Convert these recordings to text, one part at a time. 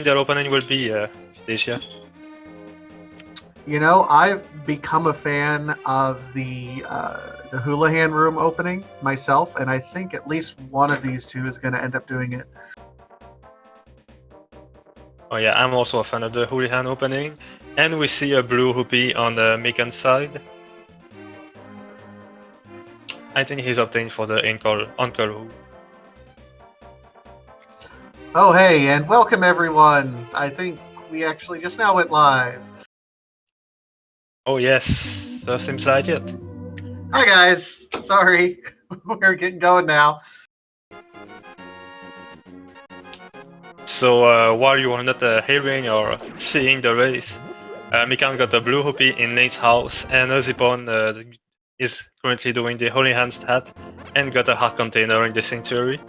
their opening will be, Fidecia? You know, I've become a fan of the Houlihan room opening myself, and I think at least one of these two is going to end up doing it. Oh yeah, I'm also a fan of the Houlihan opening. And we see a blue Hoopy on the Mikan side. I think he's opting for the Uncle Hood. Oh, hey, and welcome everyone. I think we actually just now went live. Oh yes, so seems like it. Hi guys, sorry, we're getting going now. So while you are not hearing or seeing the race, Mikan got a blue Hoopy in Nate's house, and ozipone is currently doing the Holy Hand stat and got a heart container in the sanctuary.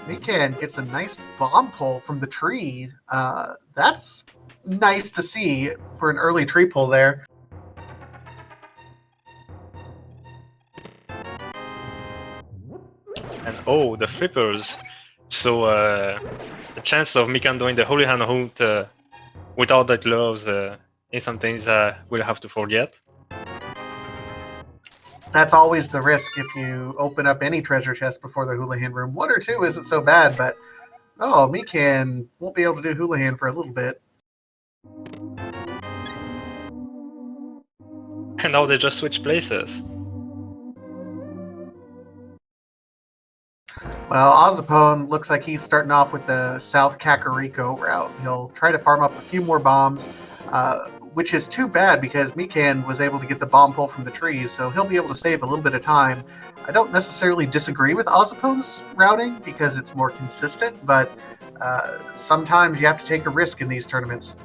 Mikan gets a nice bomb pull from the tree. That's nice to see for an early tree pull there. And oh, the flippers. So the chance of Mikan doing the Holy Hand Hoot without the gloves is something we'll have to forget. That's always the risk if you open up any treasure chest before the Houlihan room. 1 or 2 isn't so bad, but oh, Mikan won't be able to do Houlihan for a little bit. And now they just switch places. Well, ozipone looks like he's starting off with the South Kakariko route. He'll try to farm up a few more bombs, which is too bad because Mikan was able to get the bomb pull from the trees, so he'll be able to save a little bit of time. I don't necessarily disagree with ozipone's routing because it's more consistent, but sometimes you have to take a risk in these tournaments.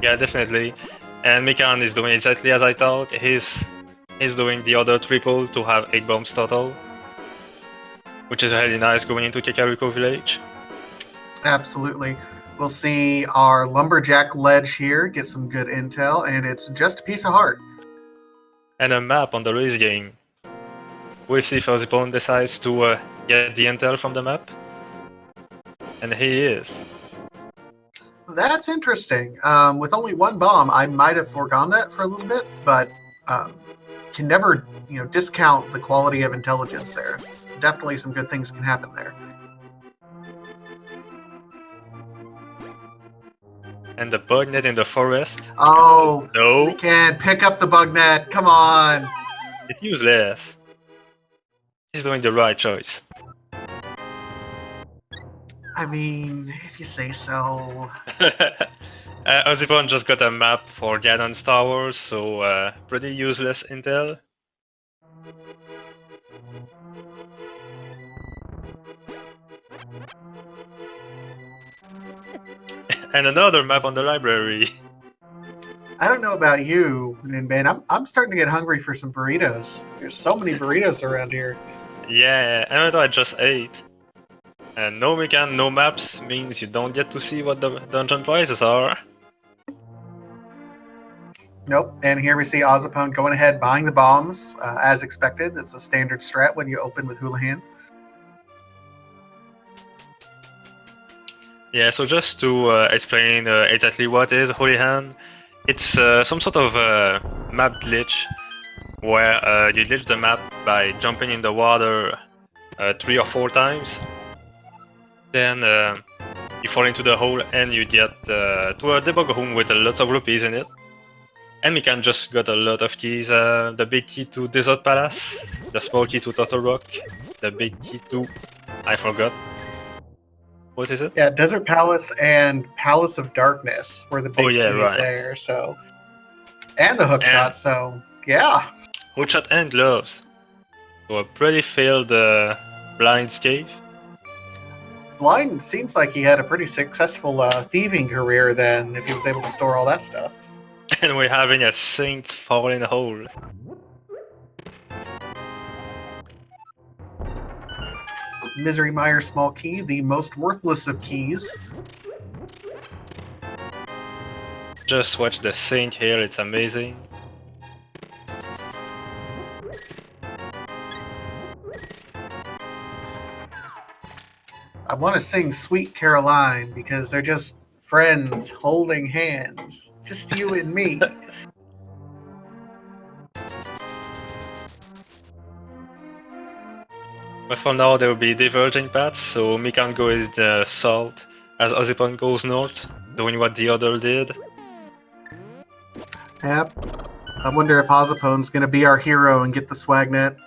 Yeah, definitely. And Mikan is doing exactly as I thought. He's doing the other triple to have 8 bombs total, which is really nice going into Kakariko Village. Absolutely. We'll see our lumberjack ledge here get some good intel, and it's just a piece of heart. And a map on the race game. We'll see if ozipone decides to get the intel from the map. And he is. That's interesting. With only 1 bomb, I might have foregone that for a little bit, but can never, discount the quality of intelligence there. Definitely some good things can happen there. And the bug net in the forest. Oh, no! We can pick up the bug net. Come on! It's useless. He's doing the right choice. I mean, if you say so. ozipone just got a map for Ganon's Tower, so pretty useless intel. And another map on the library. I don't know about you, man. I'm starting to get hungry for some burritos. There's so many burritos around here. Yeah, even though I just ate. And no Mikan, no maps means you don't get to see what the dungeon prizes are. Nope. And here we see ozipone going ahead, buying the bombs, as expected. That's a standard strat when you open with Houlihan. Yeah, so just to explain exactly what is Houlihan, it's some sort of map glitch where you glitch the map by jumping in the water 3 or 4 times. Then you fall into the hole and you get to a debug room with lots of rupees in it. And we can just got a lot of keys. The big key to Desert Palace, the small key to Turtle Rock, the big key to... I forgot. What is it? Yeah, Desert Palace and Palace of Darkness were the big keys right. there. So, and the hookshot. So, yeah. Hookshot and gloves. So a pretty failed Blind's Cave. Blind seems like he had a pretty successful thieving career then, if he was able to store all that stuff. And we're having a Saint Fallen Hole. Misery Mire small key, the most worthless of keys. Just watch the Saint here, it's amazing. I want to sing Sweet Caroline because they're just friends holding hands. Just you and me. But for now, there will be diverging paths, so me can go in the south as ozipone goes north, doing what the other did. Yep. I wonder if Ozipone's going to be our hero and get the swagnet.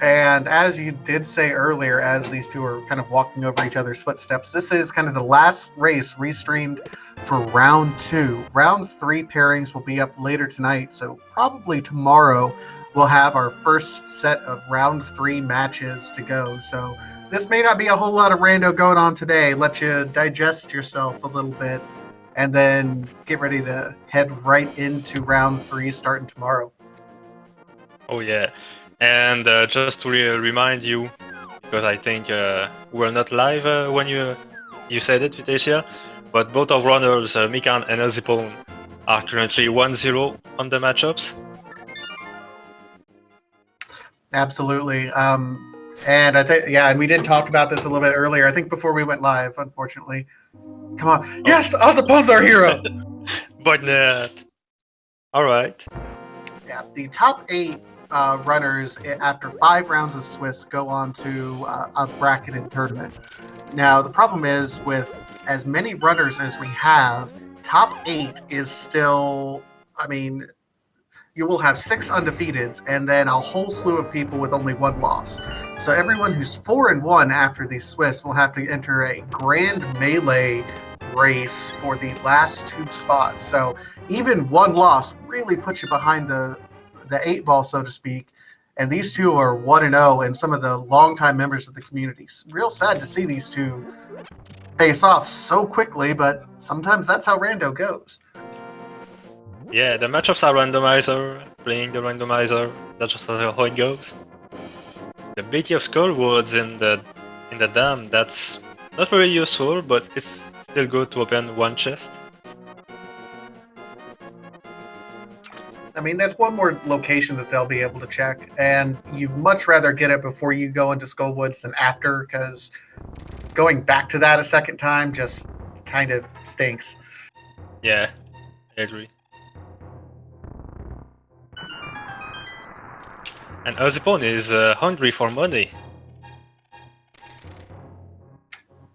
And as you did say earlier, as these two are kind of walking over each other's footsteps, this is kind of the last race restreamed for round 2. Round 3 pairings will be up later tonight, so probably tomorrow we'll have our first set of round 3 matches to go. So this may not be a whole lot of rando going on today. Let you digest yourself a little bit and then get ready to head right into round 3 starting tomorrow. Oh yeah, and just to remind you, because I think we're not live when you said it, Vitesia, but both of runners, Mikan and ozipone, are currently 1-0 on the matchups. Absolutely. And I think, yeah, and we did talk about this a little bit earlier. I think before we went live, unfortunately. Come on. Oh. Yes, Ozipone's our hero. But not. All right. Yeah, the top 8 runners after 5 rounds of Swiss go on to a bracketed tournament. Now, the problem is with as many runners as we have, top 8 is still, I mean, you will have 6 undefeateds and then a whole slew of people with only 1 loss. So everyone who's 4-1 after the Swiss will have to enter a grand melee race for the last 2 spots. So even 1 loss really puts you behind the 8 ball, so to speak. And these two are 1-0 and some of the longtime members of the community. It's real sad to see these two face off so quickly, but sometimes that's how rando goes. Yeah, the matchups are randomizer, playing the randomizer, that's just how it goes. The ability of Skullwoods in the dam, that's not very useful, but it's still good to open 1 chest. I mean, that's one more location that they'll be able to check, and you'd much rather get it before you go into Skullwoods than after, because going back to that a second time just kind of stinks. Yeah, I agree. And ozipone is hungry for money.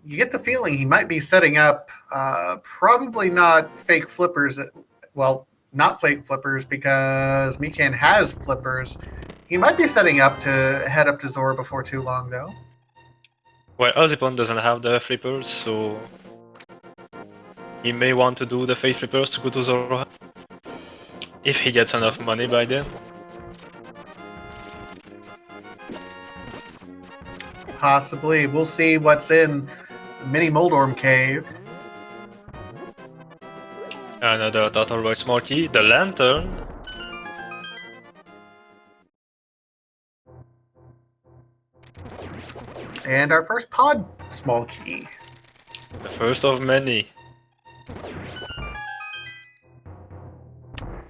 You get the feeling he might be setting up probably not fake flippers. Well, not fake flippers because Mikan has flippers. He might be setting up to head up to Zora before too long, though. Well, ozipone doesn't have the flippers, so he may want to do the fake flippers to go to Zora. If he gets enough money by then. Possibly. We'll see what's in Mini Moldorm Cave. Another Total Void Small Key, the Lantern. And our first pod small key. The first of many.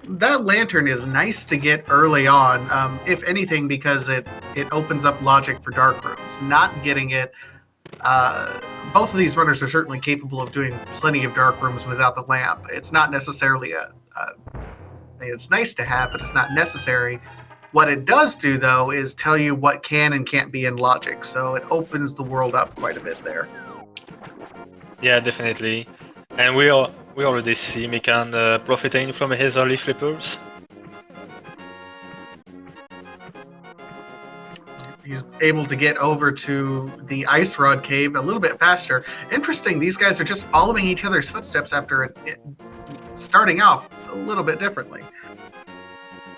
That lantern is nice to get early on, if anything, because it opens up logic for dark rooms. Not getting it, both of these runners are certainly capable of doing plenty of dark rooms without the lamp. It's not necessarily it's nice to have, but it's not necessary. What it does do, though, is tell you what can and can't be in logic, so it opens the world up quite a bit there. Yeah, definitely. And we already see Mikan profiting from his early flippers. He's able to get over to the Ice Rod Cave a little bit faster. Interesting, these guys are just following each other's footsteps after starting off a little bit differently.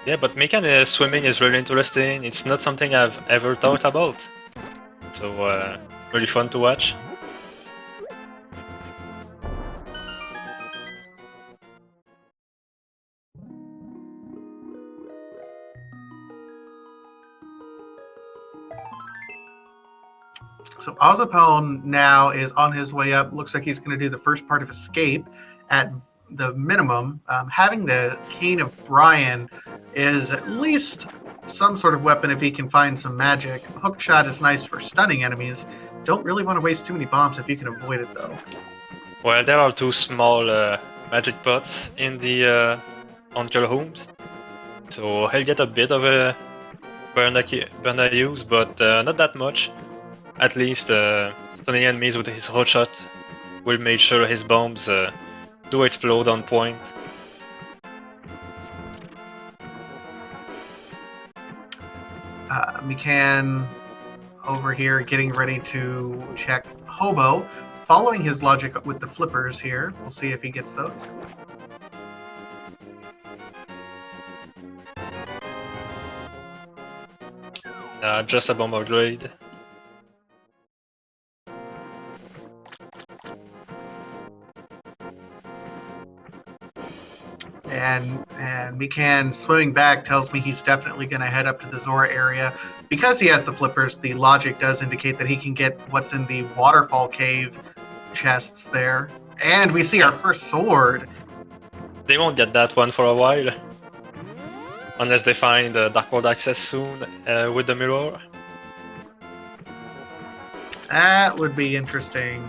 Yeah, but Mikan swimming is really interesting. It's not something I've ever thought about. So, really fun to watch. So Ozipone now is on his way up. Looks like he's going to do the first part of Escape. at the minimum, having the Cane of Brian is at least some sort of weapon if he can find some magic. Hookshot is nice for stunning enemies. Don't really want to waste too many bombs if you can avoid it, though. Well, there are two small magic pots in the Uncle Homes, so he'll get a bit of a burn use, but not that much. At least stunning enemies with his hotshot will make sure his bombs do explode on point. Mikan over here getting ready to check Hobo, following his logic with the flippers here. We'll see if he gets those. Just a bomb upgrade. And Mikan swimming back tells me he's definitely going to head up to the Zora area. Because he has the flippers, the logic does indicate that he can get what's in the waterfall cave chests there. And we see our first sword. They won't get that one for a while. Unless they find Dark World access soon with the mirror. That would be interesting.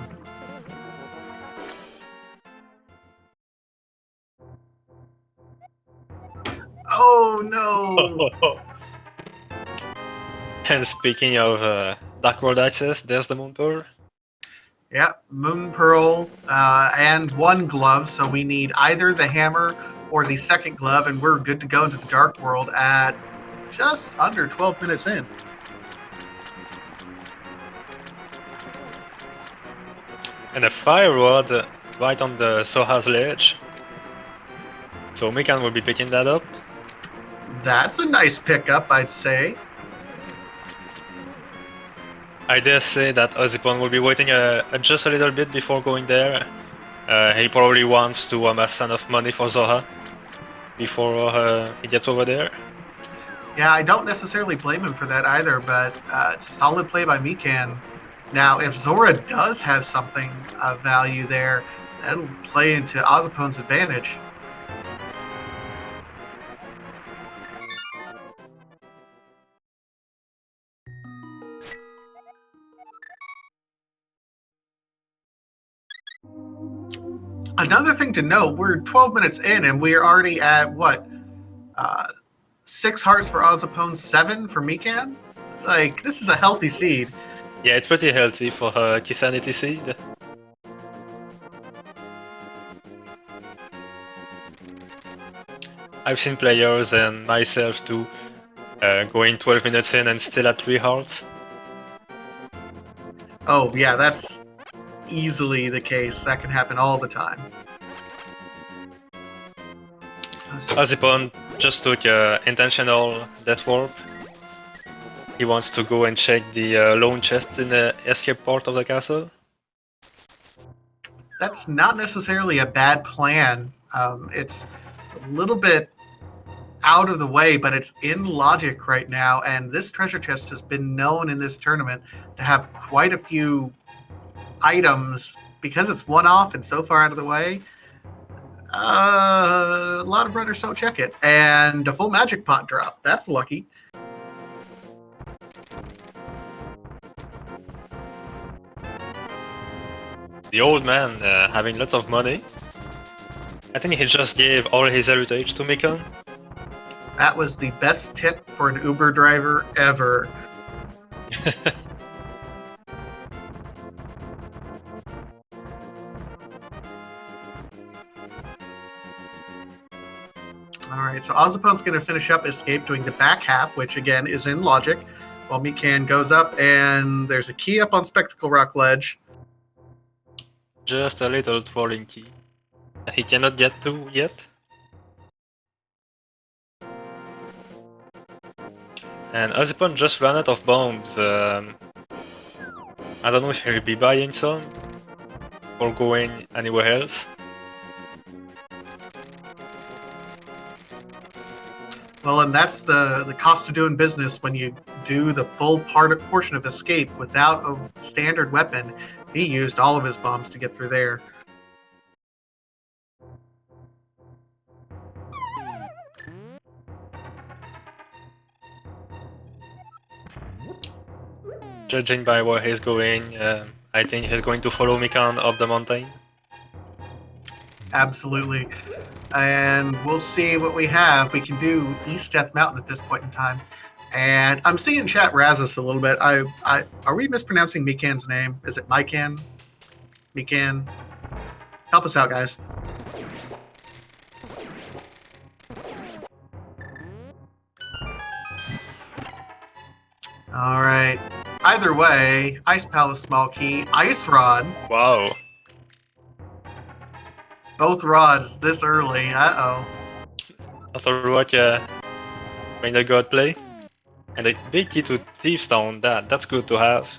Oh no! And speaking of Dark World access, there's the Moon Pearl. Yep, Moon Pearl and one glove, so we need either the hammer or the second glove, and we're good to go into the Dark World at just under 12 minutes in. And a fire rod right on the Soha's ledge. So Mikan will be picking that up. That's a nice pickup, I'd say. I dare say that ozipone will be waiting just a little bit before going there. He probably wants to amass enough money for Zoha before he gets over there. Yeah, I don't necessarily blame him for that either, but it's a solid play by Mikan. Now, if Zora does have something of value there, that'll play into Ozipone's advantage. Another thing to note, we're 12 minutes in and we're already at what? 6 hearts for Ozipone, 7 for Mikan? Like, this is a healthy seed. Yeah, it's pretty healthy for her Keysanity seed. I've seen players and myself too going 12 minutes in and still at 3 hearts. Oh, yeah, that's easily the case. That can happen all the time. Ozipone just took intentional death warp. He wants to go and check the lone chest in the escape part of the castle. That's not necessarily a bad plan. It's a little bit out of the way, but it's in logic right now, and this treasure chest has been known in this tournament to have quite a few items because it's one-off and so far out of the way. A lot of runners don't check it, and a full magic pot drop. That's lucky. The old man having lots of money. I think he just gave all his heritage to Mikan. That was the best tip for an Uber driver ever. Alright, so Ozipone's going to finish up Escape doing the back half, which again is in logic, while Mikan goes up, and there's a key up on Spectacle Rock Ledge. Just a little twirling key. He cannot get to yet. And Ozipone just ran out of bombs. I don't know if he'll be buying some or going anywhere else. Well, and that's the cost of doing business when you do the full portion of Escape without a standard weapon. He used all of his bombs to get through there. judging by where he's going, I think he's going to follow Mikan up the mountain. Absolutely. And we'll see what we have. We can do East Death Mountain at this point in time. And I'm seeing chat Razzus a little bit. Are we mispronouncing Mikan's name? Is it Mikan? Mikan? Help us out, guys. All right. Either way, Ice Palace small key, Ice Rod. Wow. Both rods this early. Uh-oh. After what made the god play. And a big key to Thief Stone, that's good to have.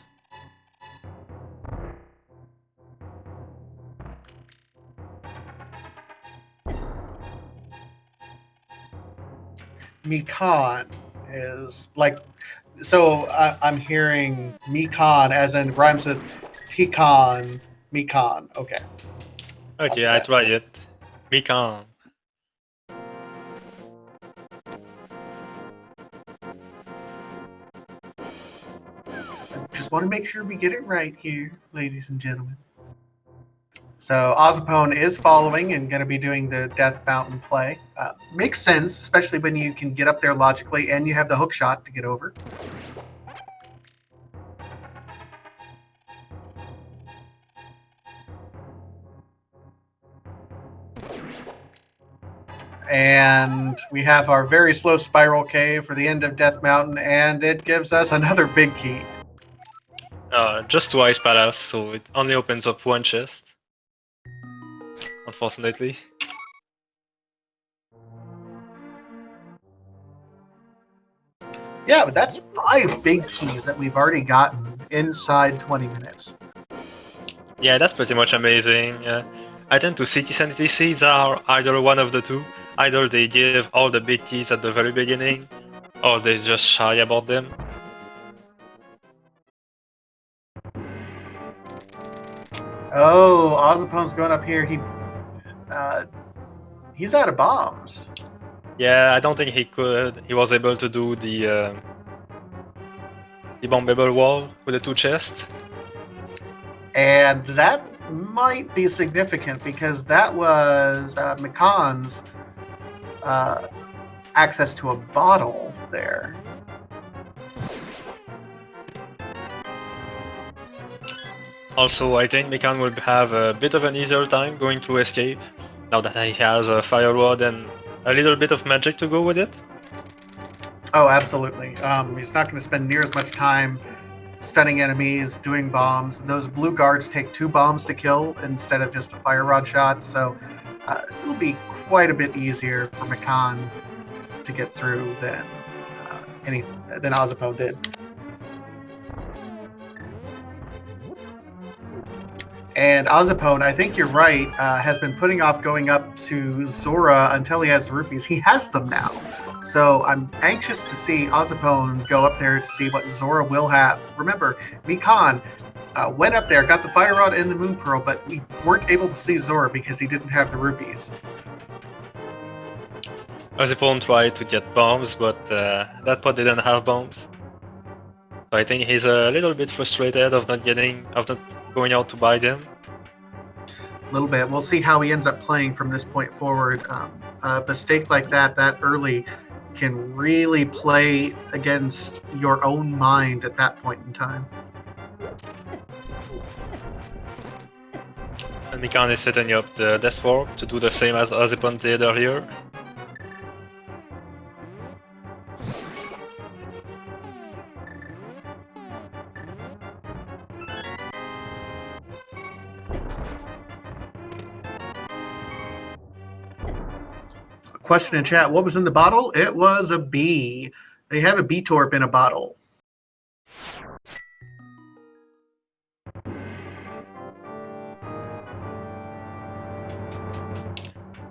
Mikan is like, so I'm hearing Mikan as in rhymes with pecan, Mikan. Okay. Okay, I tried it. Mikan. Just want to make sure we get it right here, ladies and gentlemen. So ozipone is following and going to be doing the Death Mountain play. Makes sense, especially when you can get up there logically and you have the hook shot to get over. And we have our very slow spiral cave for the end of Death Mountain, and it gives us another big key. Just two Ice Palace, so it only opens up one chest. Unfortunately. Yeah, but that's 5 big keys that we've already gotten inside 20 minutes. Yeah, that's pretty much amazing. I tend to see Keysanity seeds are either one of the two. Either they give all the big keys at the very beginning, or they just shy about them. Oh, Ozipone's going up here. He's out of bombs. Yeah, I don't think he was able to do the bombable wall with the 2 chests. And that might be significant because that was Mikan's access to a bottle there. Also, I think Mikan will have a bit of an easier time going through escape, now that he has a fire rod and a little bit of magic to go with it. Oh, absolutely. He's not going to spend near as much time stunning enemies, doing bombs. Those blue guards take 2 bombs to kill instead of just a fire rod shot, so it'll be quite a bit easier for Mikan to get through than Ozipone did. And Ozipone, I think you're right, has been putting off going up to Zora until he has the rupees. He has them now. So I'm anxious to see Ozipone go up there to see what Zora will have. Remember, Mikan went up there, got the Fire Rod and the Moon Pearl, but we weren't able to see Zora because he didn't have the rupees. Ozipone tried to get bombs, but that pod didn't have bombs. So I think he's a little bit frustrated of not going out to buy them. A little bit. We'll see how he ends up playing from this point forward. A mistake like that early can really play against your own mind at that point in time. And Mikan is setting up the Death Fork to do the same as Ozipone did earlier. Question in chat, what was in the bottle? It was a bee. They have a bee torp in a bottle.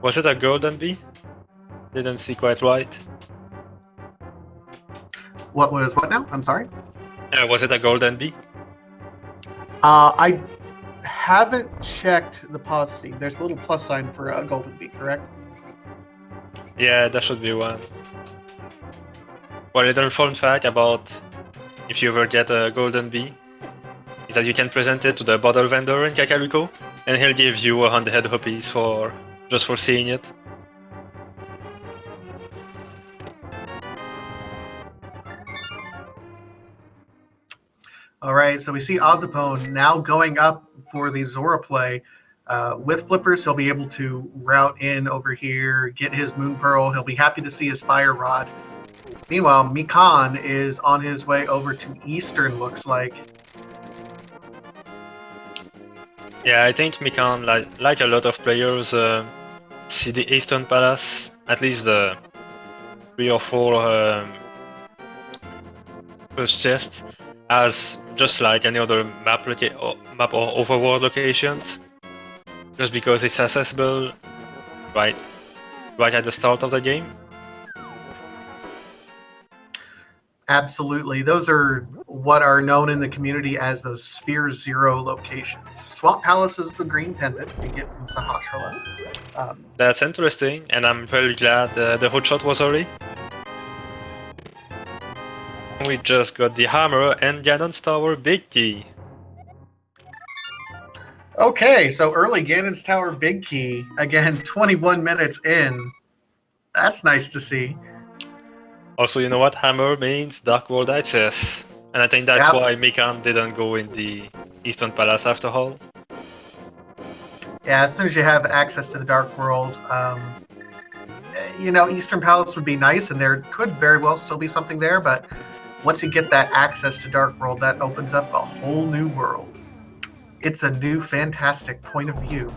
Was it a golden bee? Didn't see quite right. What was what now? I'm sorry? Was it a golden bee? I haven't checked the policy. There's a little plus sign for a golden bee, correct? Yeah, that should be one. Well, little fun fact about if you ever get a golden bee, is that you can present it to the bottle vendor in Kakariko, and he'll give you 100 rupees just for seeing it. All right, so we see Ozipone now going up for the Zora play. With flippers, he'll be able to route in over here, get his Moon Pearl. He'll be happy to see his Fire Rod. Meanwhile, Mikan is on his way over to Eastern, looks like. Yeah, I think Mikan, like a lot of players, see the Eastern Palace, at least the 3 or 4 first chests, as just like any other map or overworld locations, just because it's accessible right at the start of the game. Absolutely. Those are what are known in the community as those Sphere Zero locations. Swamp Palace is the green pendant we get from Sahasrara. That's interesting, and I'm very glad the hotshot was early. We just got the hammer and Ganon's Tower big key. Okay, so early Ganon's Tower big key. Again, 21 minutes in. That's nice to see. Also, you know what? Hammer means Dark World access. And I think that's Yep. why Mikan didn't go in the Eastern Palace after all. Yeah, as soon as you have access to the Dark World, Eastern Palace would be nice, and there could very well still be something there, but once you get that access to Dark World, that opens up a whole new world. It's a new, fantastic point of view.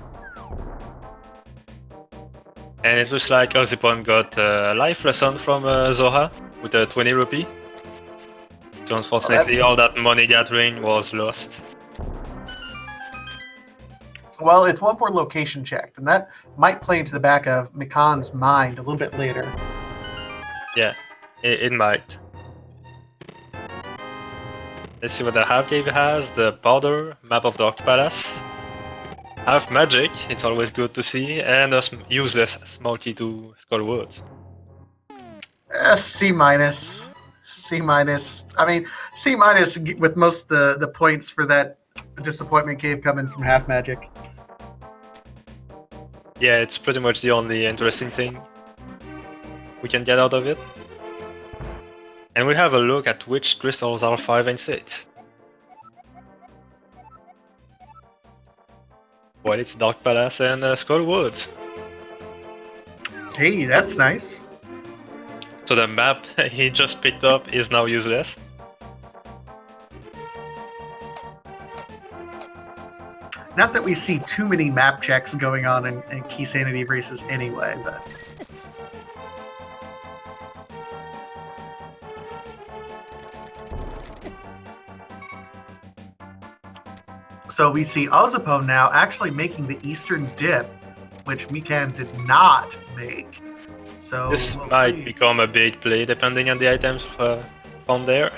And it looks like Ozipone got a life lesson from Zoha with a 20 rupee. So unfortunately, all that money gathering was lost. Well, it's one more location checked, and that might play into the back of Mikan's mind a little bit later. Yeah, it might. Let's see what the half cave has. The powder, map of Dark Palace. Half magic, it's always good to see, and a useless small key to Skullwoods. C minus. C minus. I mean, C minus with most of the points for that disappointment cave coming from half magic. Yeah, it's pretty much the only interesting thing we can get out of it. And we'll have a look at which crystals are 5 and 6. Well, it's Dark Palace and Skullwoods. Hey, that's nice. So the map he just picked up is now useless. Not that we see too many map checks going on in Keysanity races anyway, but... So we see Ozipone now actually making the Eastern dip, which Mikan did not make. So this might become a big play depending on the items found there.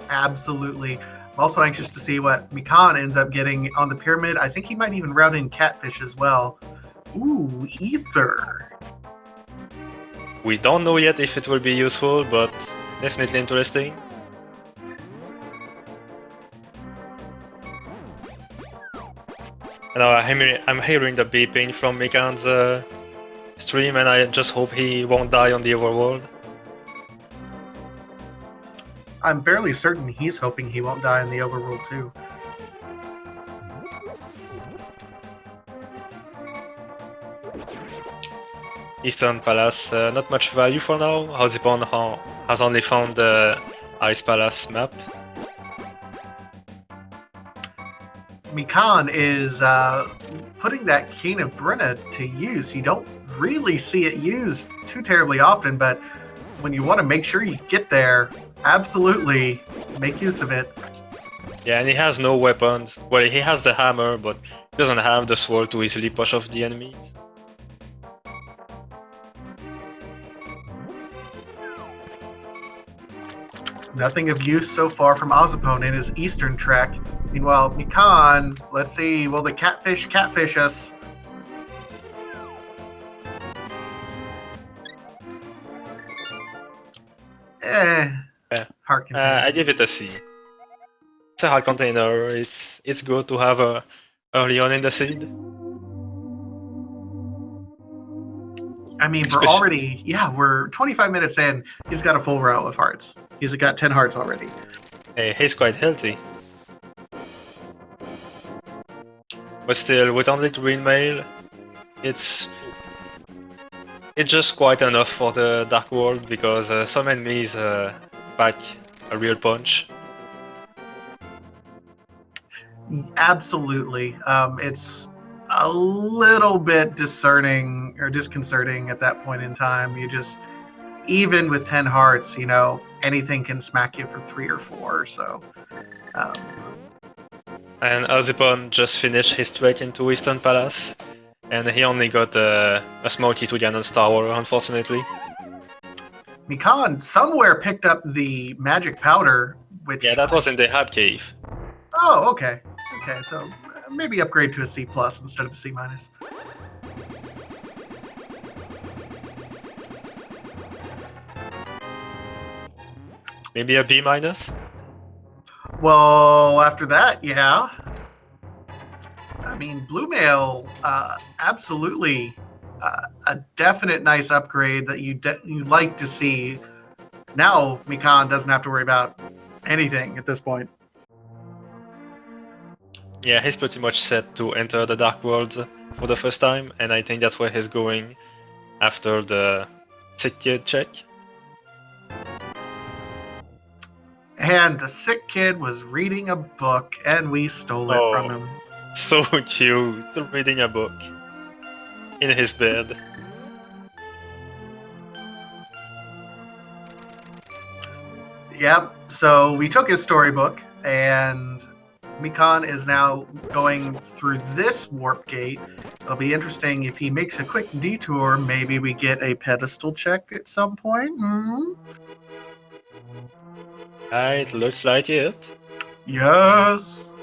Absolutely. I'm also anxious to see what Mikan ends up getting on the pyramid. I think he might even route in Catfish as well. Ooh, Ether. We don't know yet if it will be useful, but definitely interesting. Now I'm hearing the beeping from Mikan's stream, and I just hope he won't die on the overworld. I'm fairly certain he's hoping he won't die in the overworld too. Eastern Palace, not much value for now. Ozipone has only found the Ice Palace map. Mikan is putting that Cane of Brina to use. You don't really see it used too terribly often, but when you want to make sure you get there, absolutely make use of it. Yeah, and he has no weapons. Well, he has the hammer, but he doesn't have the sword to easily push off the enemies. Nothing of use so far from Ozipone in his Eastern trek. Meanwhile, Mikan, let's see, will the catfish catfish us? Yeah. heart container? I give it a C. It's a hard container. It's good to have early on in the seed. I mean, Especially- we're 25 minutes in. He's got a full row of hearts. He's got 10 hearts already. Hey, he's quite healthy. But still, with only green mail, it's just quite enough for the Dark World because some enemies pack a real punch. Absolutely. It's a little bit discerning or disconcerting at that point in time. Even with 10 hearts, anything can smack you for 3 or 4. So, And ozipone just finished his trek into Eastern Palace, and he only got a small key to the Anon's Tower, unfortunately. Mikan somewhere picked up the magic powder, which... Yeah, that was in the Hab Cave. Oh, okay. Okay, so maybe upgrade to a C+ instead of a C-. Maybe a B-. Well, after that, yeah. I mean, Blue Mail, absolutely a definite nice upgrade that you like to see. Now, Mikan doesn't have to worry about anything at this point. Yeah, he's pretty much set to enter the Dark World for the first time, and I think that's where he's going after the sick kid check. And the sick kid was reading a book, and we stole it from him. So cute, reading a book in his bed. Yep, so we took his storybook, and Mikan is now going through this warp gate. It'll be interesting if he makes a quick detour. Maybe we get a pedestal check at some point. It looks like it. Yes.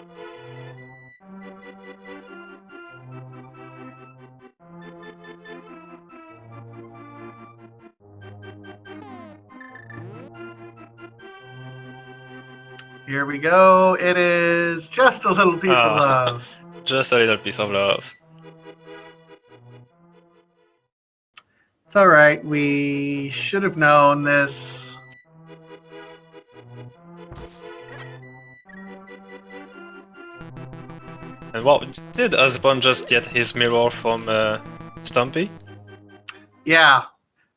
Here we go. It is just a little piece of love. Just a little piece of love. It's all right. We should have known this. And what did ozipone just get his mirror from Stumpy? Yeah,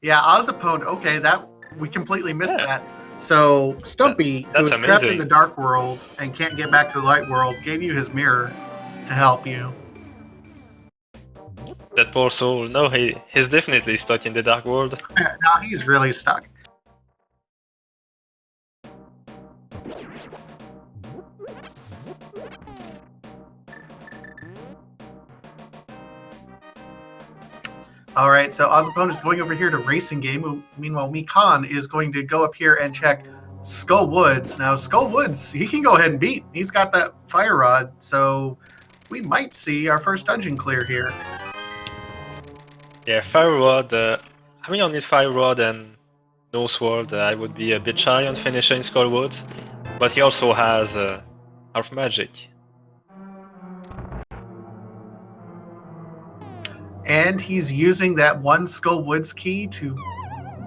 ozipone. Okay, that we completely missed that. So Stumpy, who is trapped in the dark world and can't get back to the light world, gave you his mirror to help you. That poor soul. No, he's definitely stuck in the dark world. Now he's really stuck. All right, so ozipone is going over here to Racing Game. Meanwhile, Mikan is going to go up here and check Skull Woods. Now, Skull Woods, he can go ahead and beat. He's got that fire rod, so we might see our first dungeon clear here. Yeah, fire rod. Having only fire rod and no sword, I would be a bit shy on finishing Skull Woods. But he also has half magic. And he's using that one Skull Woods key to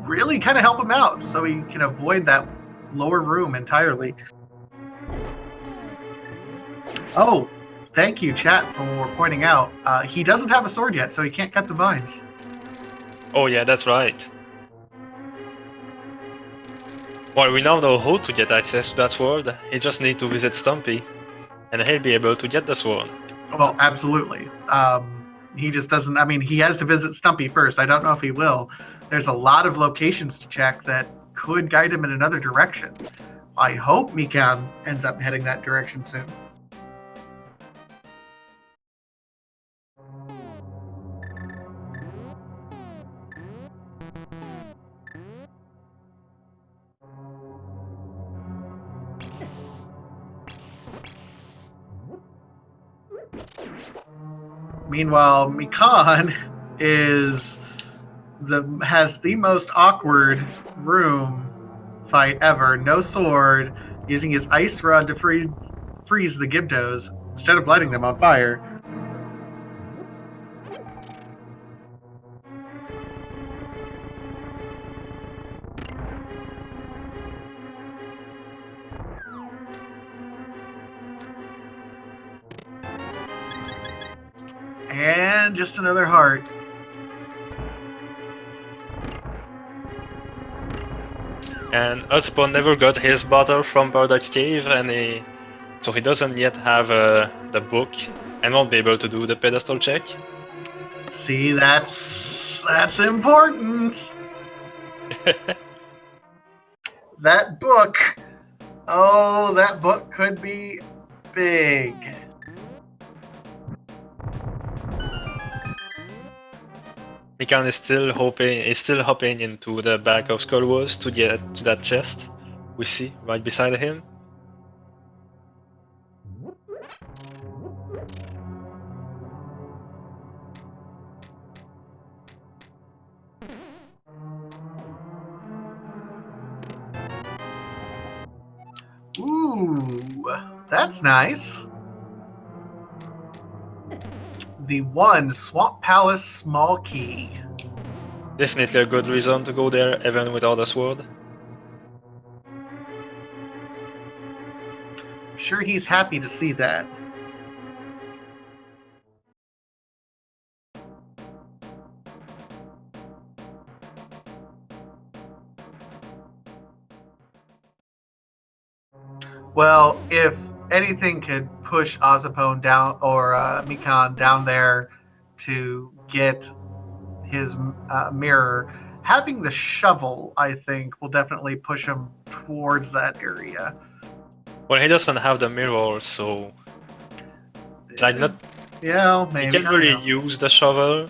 really kind of help him out so he can avoid that lower room entirely. Oh, thank you, chat, for pointing out. He doesn't have a sword yet, so he can't cut the vines. Oh yeah, that's right. Well, we now know how to get access to that sword. He just needs to visit Stumpy, and he'll be able to get the sword. Well, absolutely. He just doesn't... I mean, he has to visit Stumpy first. I don't know if he will. There's a lot of locations to check that could guide him in another direction. I hope Mikan ends up heading that direction soon. Meanwhile, Mikan has the most awkward room fight ever. No sword, using his ice rod to freeze the Gibdos instead of lighting them on fire. And just another heart. And ozipone never got his bottle from Paradise Cave, and so he doesn't yet have the book and won't be able to do the pedestal check. See, that's important. That book. Oh, that book could be big. Mikan is still hopping into the back of Skullwoods to get to that chest we see right beside him. Ooh, that's nice. The one Swamp Palace small key. Definitely a good reason to go there even without a sword. I'm sure he's happy to see that. Well, if anything could push ozipone down or Mikan down there to get his mirror, having the shovel, I think, will definitely push him towards that area. Well, he doesn't have the mirror, so like not. Yeah, You maybe. can't really use the shovel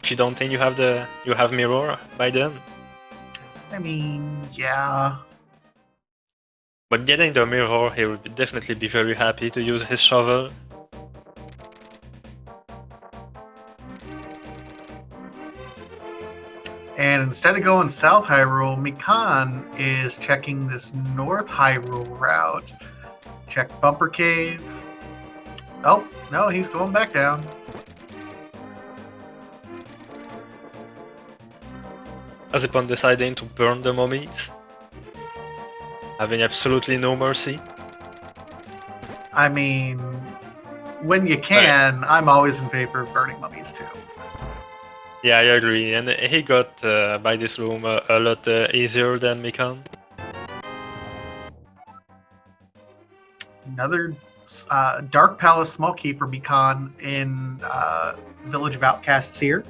if you don't think you have mirror by then. I mean, yeah. But getting the mirror, he will definitely be very happy to use his shovel. And instead of going South Hyrule, Mikan is checking this North Hyrule route. Check Bumper Cave. Oh, no, he's going back down. As upon deciding to burn the mummies, having absolutely no mercy. I mean, when you can, I'm always in favor of burning mummies too. Yeah, I agree, and he got by this room a lot easier than Mikan. Another Dark Palace small key for Mikan in Village of Outcasts here.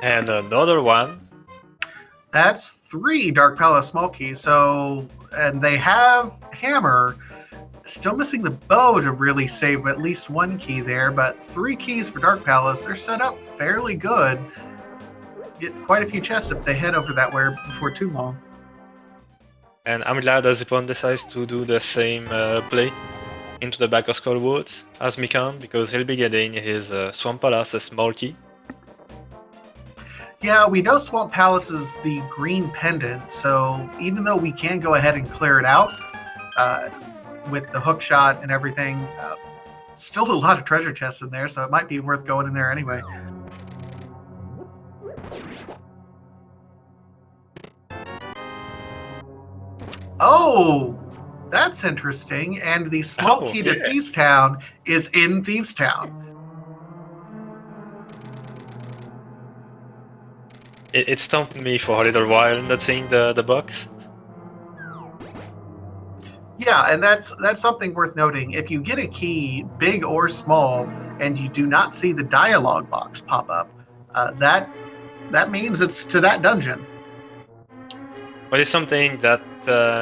And another one. That's 3 Dark Palace small keys. So, and they have Hammer. Still missing the bow to really save at least 1 key there, but 3 keys for Dark Palace. They're set up fairly good. Get quite a few chests if they head over that way before too long. And I'm glad Azipon decides to do the same play into the back of Skullwoods as Mikan, because he'll be getting his Swamp Palace, a small key. Yeah, we know Swamp Palace is the green pendant, so even though we can go ahead and clear it out with the hook shot and everything, still a lot of treasure chests in there, so it might be worth going in there anyway. Oh, that's interesting. And the small key to Thieves Town is in Thieves Town. It stumped me for a little while not seeing the box. Yeah, and that's something worth noting. If you get a key, big or small, and you do not see the dialogue box pop up, that means it's to that dungeon. But it's something that,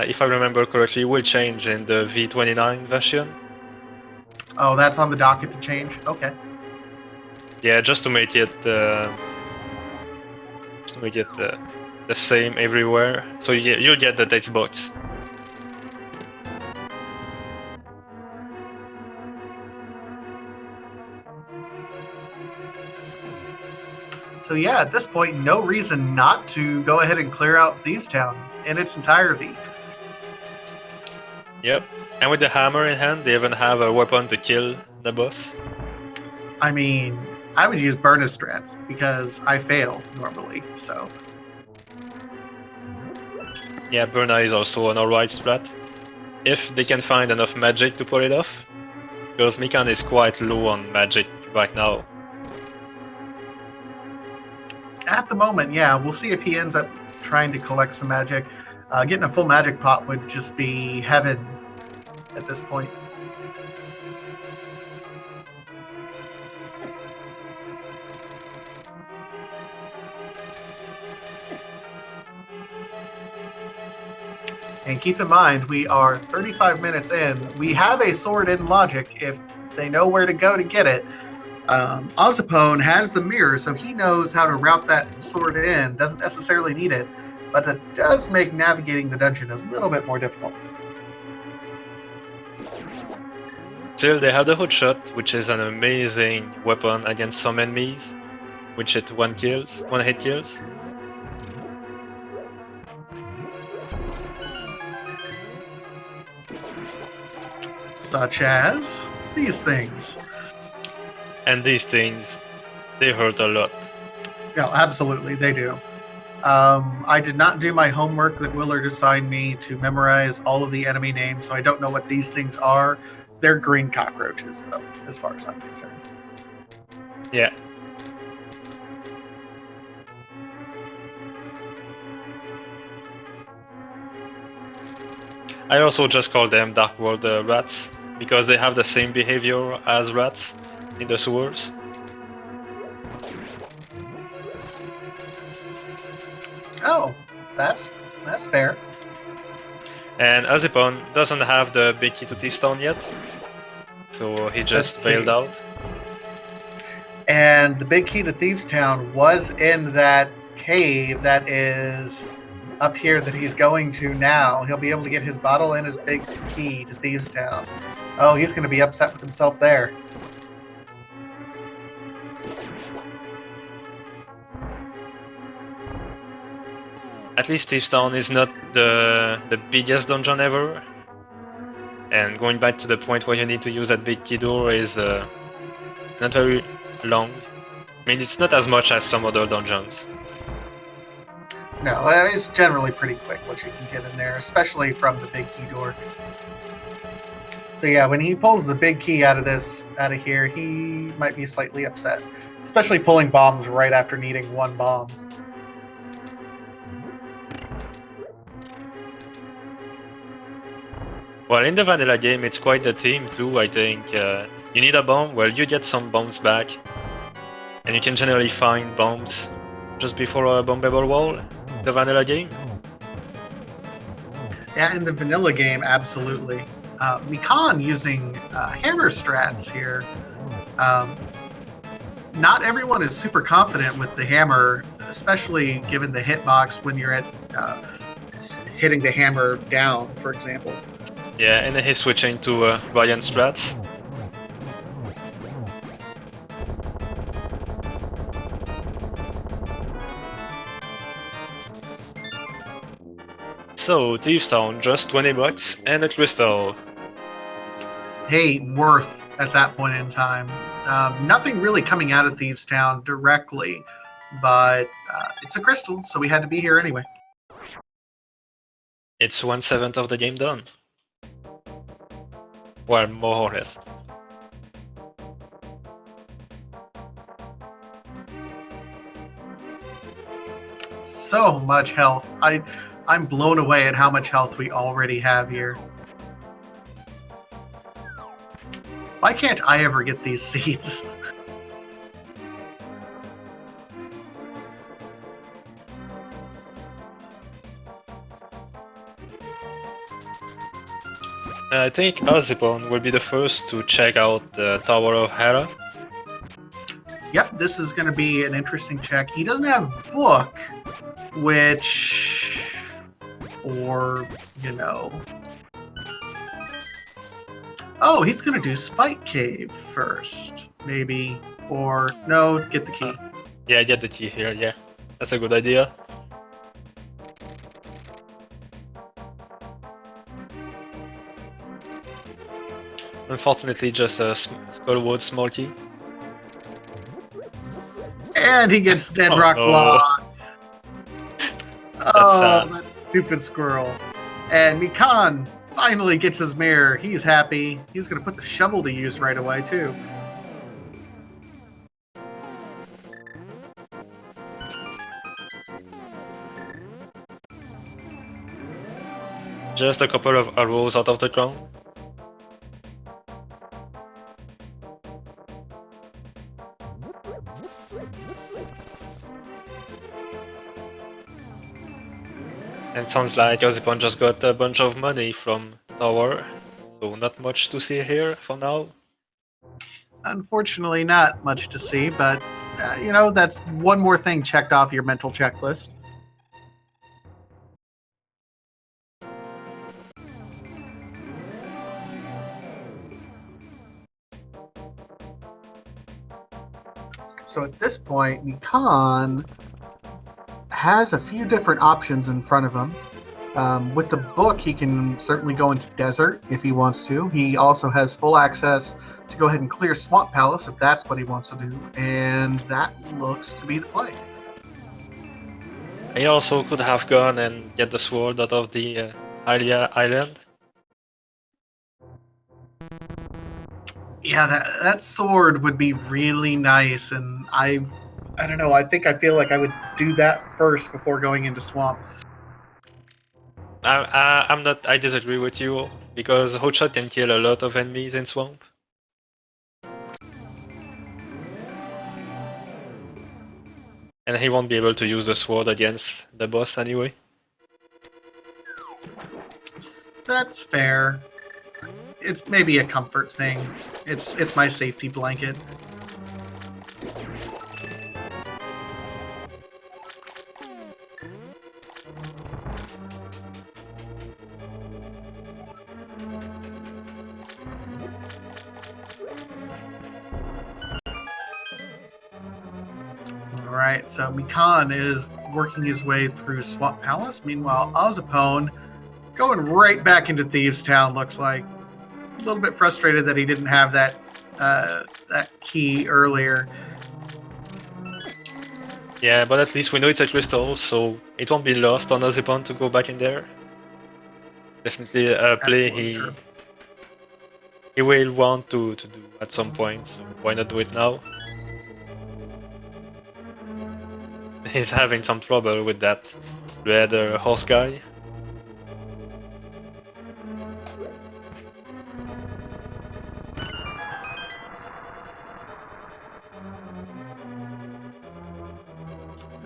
if I remember correctly, will change in the V29 version. Oh, that's on the docket to change? Okay. Yeah, just to make it the same everywhere. So you'll get the text box. So yeah, at this point, no reason not to go ahead and clear out Thieves Town in its entirety. Yep. And with the hammer in hand, they even have a weapon to kill the boss. I mean, I would use Burnus strats because I fail normally, so. Yeah, Burna is also an alright strat. If they can find enough magic to pull it off. Because Mikan is quite low on magic right now. At the moment, yeah, we'll see if he ends up trying to collect some magic. Getting a full magic pot would just be heaven at this point. And keep in mind, we are 35 minutes in. We have a sword in logic if they know where to go to get it. Ozipone has the mirror, so he knows how to route that sword in. Doesn't necessarily need it, but it does make navigating the dungeon a little bit more difficult. Still, they have the hood shot, which is an amazing weapon against some enemies, which hit one hit kills. Such as these things. And these things, they hurt a lot. Yeah, absolutely, they do. I did not do my homework that Willard assigned me to memorize all of the enemy names, so I don't know what these things are. They're green cockroaches, though, as far as I'm concerned. Yeah. I also just call them Dark World rats, because they have the same behavior as rats in the sewers. Oh, that's fair. And Azipon doesn't have the big key to T-Stone yet, so he just bailed out. And the big key to Thieves Town was in that cave that is up here that he's going to now. He'll be able to get his bottle and his big key to Thieves Town. Oh, he's going to be upset with himself there. At least Thieves Town is not the biggest dungeon ever. And going back to the point where you need to use that big key door is not very long. I mean, it's not as much as some other dungeons. No, it's generally pretty quick what you can get in there, especially from the big key door. So yeah, when he pulls the big key out of here, he might be slightly upset. Especially pulling bombs right after needing one bomb. Well, in the vanilla game, it's quite the theme too, I think. You need a bomb, well, you get some bombs back. And you can generally find bombs just before a bombable wall, the vanilla game. Yeah, in the vanilla game, absolutely. Mikan using hammer strats here. Not everyone is super confident with the hammer, especially given the hitbox when you're at hitting the hammer down, for example. Yeah, and then he's switching to Ryan strats. So, Thieves Town, just 20 bucks and a crystal. Hey, worth at that point in time. Nothing really coming out of Thieves Town directly, but it's a crystal, so we had to be here anyway. It's 1/7 of the game done. Well, more or less. So much health. I'm blown away at how much health we already have here. Why can't I ever get these seeds? I think Ozipone will be the first to check out the Tower of Hera. Yep, this is going to be an interesting check. He doesn't have book, which, or, you know. Oh, he's going to do Spike Cave first, maybe. Or, no, get the key. Yeah, get the key here, yeah. That's a good idea. Unfortunately, just a Skullwood small key. And he gets dead Oh, rock no. blocked. That's sad. That stupid squirrel. And Mikan finally gets his mirror. He's happy. He's going to put the shovel to use right away, too. Just a couple of arrows out of the ground. And sounds like ozipone just got a bunch of money from Tower, so not much to see here for now. Unfortunately, not much to see, but, you know, that's one more thing checked off your mental checklist. So at this point, Mikan has a few different options in front of him. With the book, he can certainly go into desert if he wants to. He also has full access to go ahead and clear Swamp Palace if that's what he wants to do, and that looks to be the play. He also could have gone and get the sword out of the Alia Island. Yeah, that sword would be really nice, and I don't know. I think I feel like I would do that first before going into Swamp. I'm not. I disagree with you because Hotshot can kill a lot of enemies in Swamp. And he won't be able to use the sword against the boss anyway. That's fair. It's maybe a comfort thing. It's my safety blanket. All right, so Mikan is working his way through Swamp Palace. Meanwhile, Ozipone going right back into Thieves Town. Looks like a little bit frustrated that he didn't have that key earlier. Yeah, but at least we know it's a crystal, so it won't be lost on Ozipon to go back in there. Definitely a play Absolutely true. he will want to do at some point, so why not do it now? He's having some trouble with that red horse guy.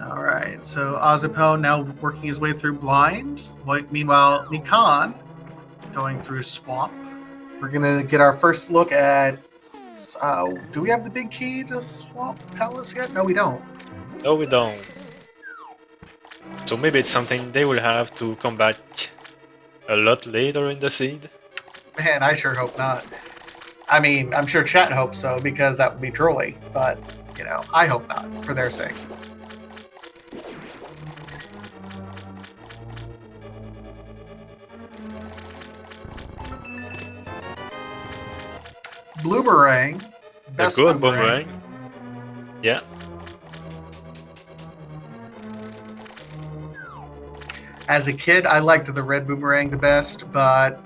All right, so Ozipone now working his way through Blind. Meanwhile, Mikan going through Swamp. We're gonna get our first look at. Do we have the big key to Swamp Palace yet? No, we don't. No, we don't. So maybe it's something they will have to come back a lot later in the seed. Man, I sure hope not. I mean, I'm sure chat hopes so because that would be trolly, but you know, I hope not for their sake. Bloomerang, best A good boomerang. boomerang. Yeah. As a kid, I liked the red boomerang the best, but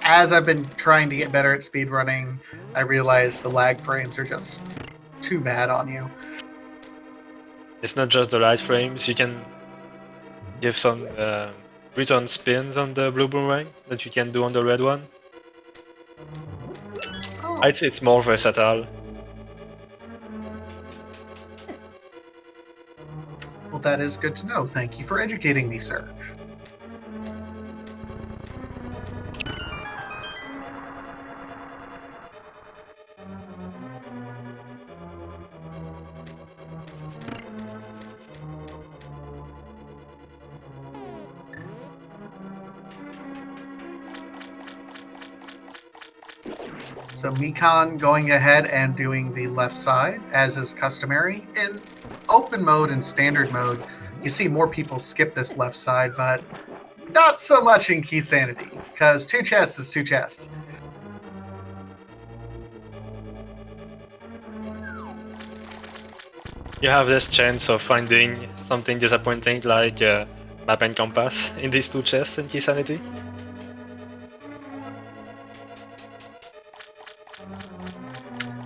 as I've been trying to get better at speedrunning, I realized the lag frames are just too bad on you. It's not just the light frames, you can give some return spins on the blue boomerang that you can do on the red one. Oh. I'd say it's more versatile. Well, that is good to know. Thank you for educating me, sir. So Mikan going ahead and doing the left side, as is customary. In open mode and standard mode, you see more people skip this left side, but not so much in Keysanity, because 2 chests is 2 chests. You have this chance of finding something disappointing like map and compass in these 2 chests in Keysanity.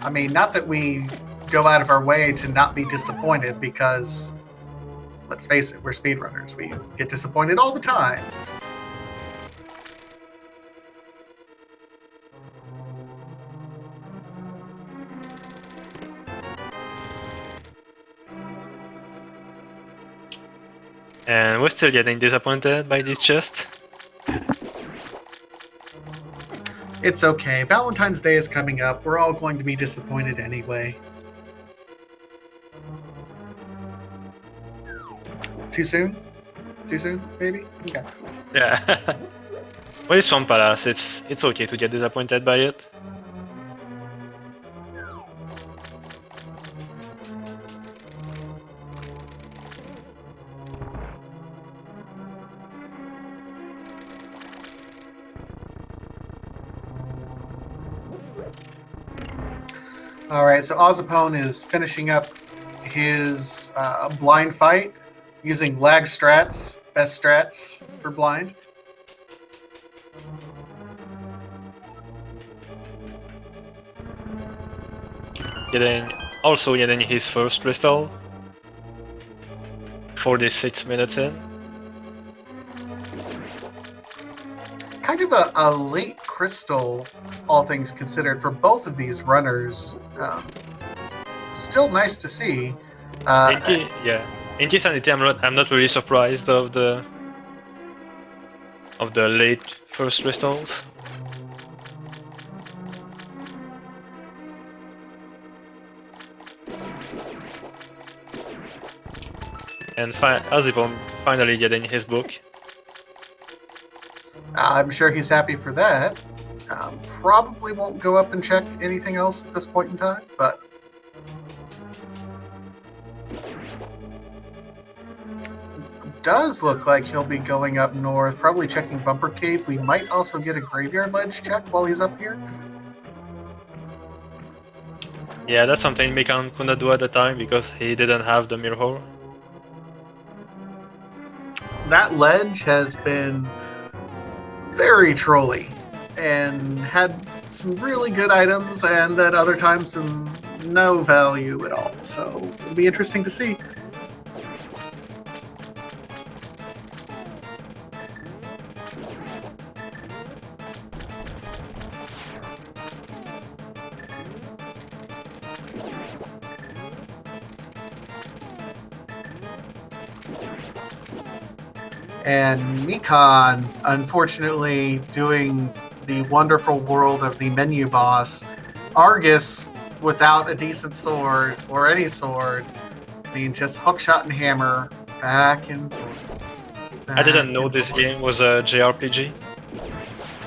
I mean, not that we go out of our way to not be disappointed, because let's face it, we're speedrunners. We get disappointed all the time. And we're still getting disappointed by this chest. It's okay. Valentine's Day is coming up. We're all going to be disappointed anyway. Too soon? Too soon, maybe? Okay. Yeah. Well, it's Swamp Palace. It's okay to get disappointed by it. All right, so Ozipone is finishing up his blind fight using lag strats, best strats for blind. Also getting his first crystal. 46 minutes in. Kind of a late crystal, all things considered, for both of these runners. Still nice to see. In Keysanity, I'm not really surprised of the late first crystals. And Ozipone finally getting his book. I'm sure he's happy for that. Probably won't go up and check anything else at this point in time, but does look like he'll be going up north, probably checking Bumper Cave. We might also get a graveyard ledge check while he's up here. Yeah, that's something Mikan couldn't do at the time because he didn't have the mirror. That ledge has been very trolly and had some really good items, and at other times some no value at all. So it'll be interesting to see. And Mikan, unfortunately, doing the wonderful world of the menu boss, Argus without a decent sword, or any sword. I mean, just hookshot and hammer, back and forth. I didn't know this game was a JRPG.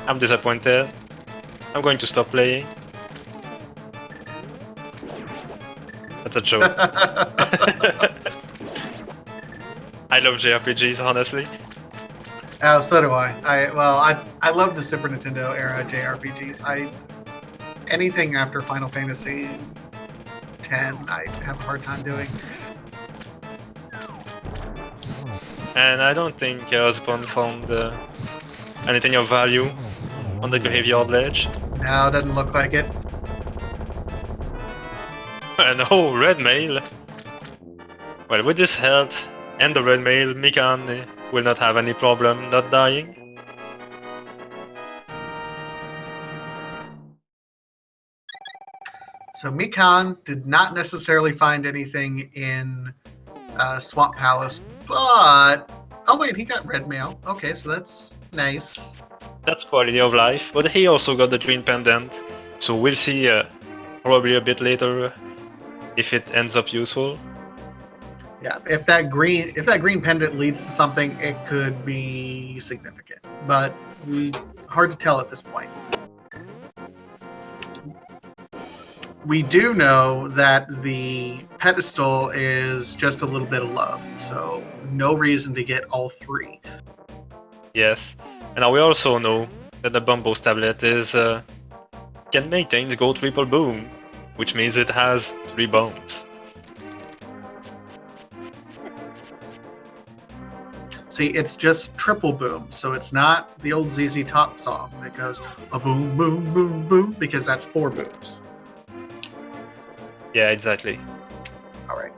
I'm disappointed. I'm going to stop playing. That's a joke. I love JRPGs, honestly. Oh, so do I. I love the Super Nintendo era JRPGs. Anything after Final Fantasy X, I have a hard time doing. And I don't think Ozipone found anything of value on the graveyard ledge. No, doesn't look like it. And oh, red mail. Well, with this health and the red mail, Mikan will not have any problem not dying. So Mikan did not necessarily find anything in Swamp Palace, but oh wait, he got red mail. Okay, so that's nice. That's quality of life, but he also got the green pendant, so we'll see probably a bit later if it ends up useful. Yeah, if that green pendant leads to something, it could be significant, but hard to tell at this point. We do know that the pedestal is just a little bit of love, so no reason to get all three. Yes, and we also know that the Bumbo's tablet is can maintain go triple boom, which means it has 3 bombs. See, it's just triple boom, so it's not the old ZZ Top song that goes a boom, boom, boom, boom, because that's 4 booms. Yeah, exactly. All right.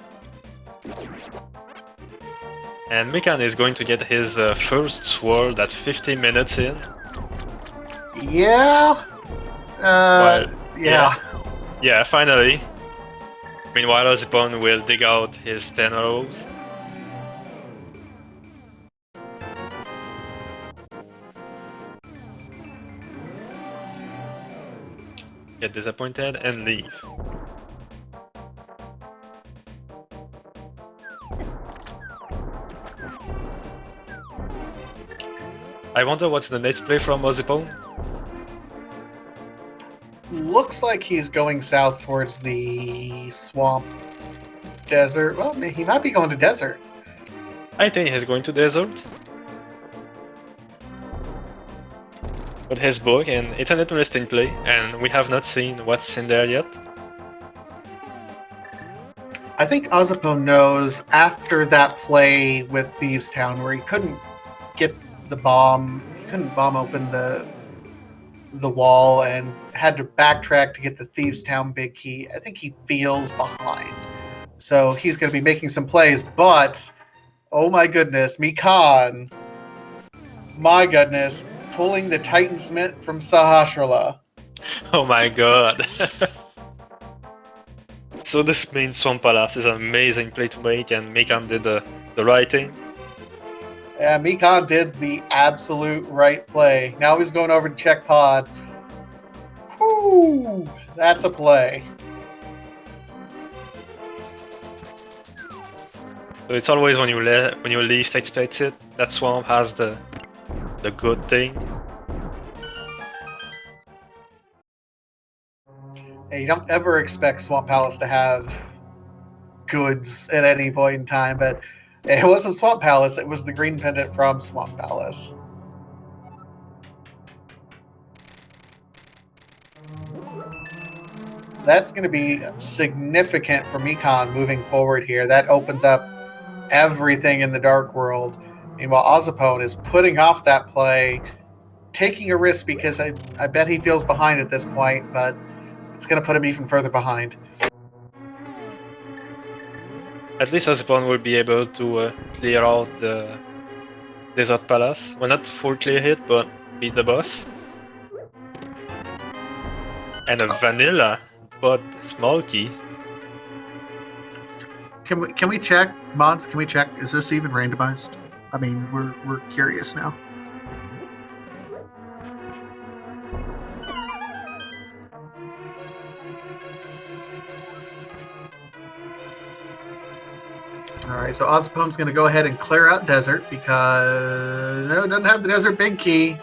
And Mikan is going to get his first sword at 50 minutes in. Yeah. While, Yeah. Yeah, finally. Meanwhile, ozipone will dig out his 10 arrows. Get disappointed and leave. I wonder what's the next play from ozipone? Looks like he's going south towards the swamp desert. Well, he might be going to desert. I think he's going to desert. With his book, and it's an interesting play, and we have not seen what's in there yet. I think ozipone knows after that play with Thieves Town where he couldn't get the bomb, he couldn't bomb open the wall and had to backtrack to get the Thieves Town big key. I think he feels behind. So he's going to be making some plays, but oh my goodness, Mikan, my goodness, pulling the Titan Smith from Sahasrara. Oh my god. So this means Swamp Palace is an amazing play to make, and Mikan did the right thing. Yeah, Mikan did the absolute right play. Now he's going over to check pod. Whoo! That's a play. So it's always when you least expect it that Swamp has the good thing. Hey, you don't ever expect Swamp Palace to have goods at any point in time, but it wasn't Swamp Palace, it was the green pendant from Swamp Palace. That's going to be significant for Mikan moving forward here. That opens up everything in the Dark World. Meanwhile, ozipone is putting off that play, taking a risk because I bet he feels behind at this point, but it's going to put him even further behind. At least ozipone will be able to clear out the Desert Palace. Well, not full clear hit, but beat the boss. And a vanilla, but small key. Can we check, mods? Can we check? Is this even randomized? I mean, we're curious now. All right, so ozipone's going to go ahead and clear out desert because no, it doesn't have the desert big key.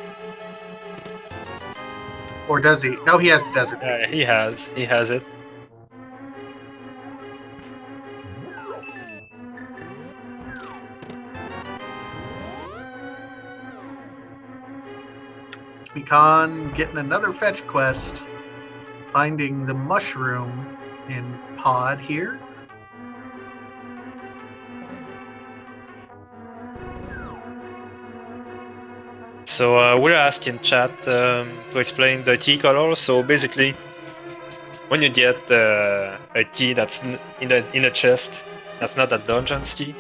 Or does he? No, he has the desert. Yeah, he has it. Mikan getting another fetch quest, finding the mushroom in pod here. So we're asking chat to explain the key color. So basically, when you get a key that's in a chest, that's not a dungeon's key,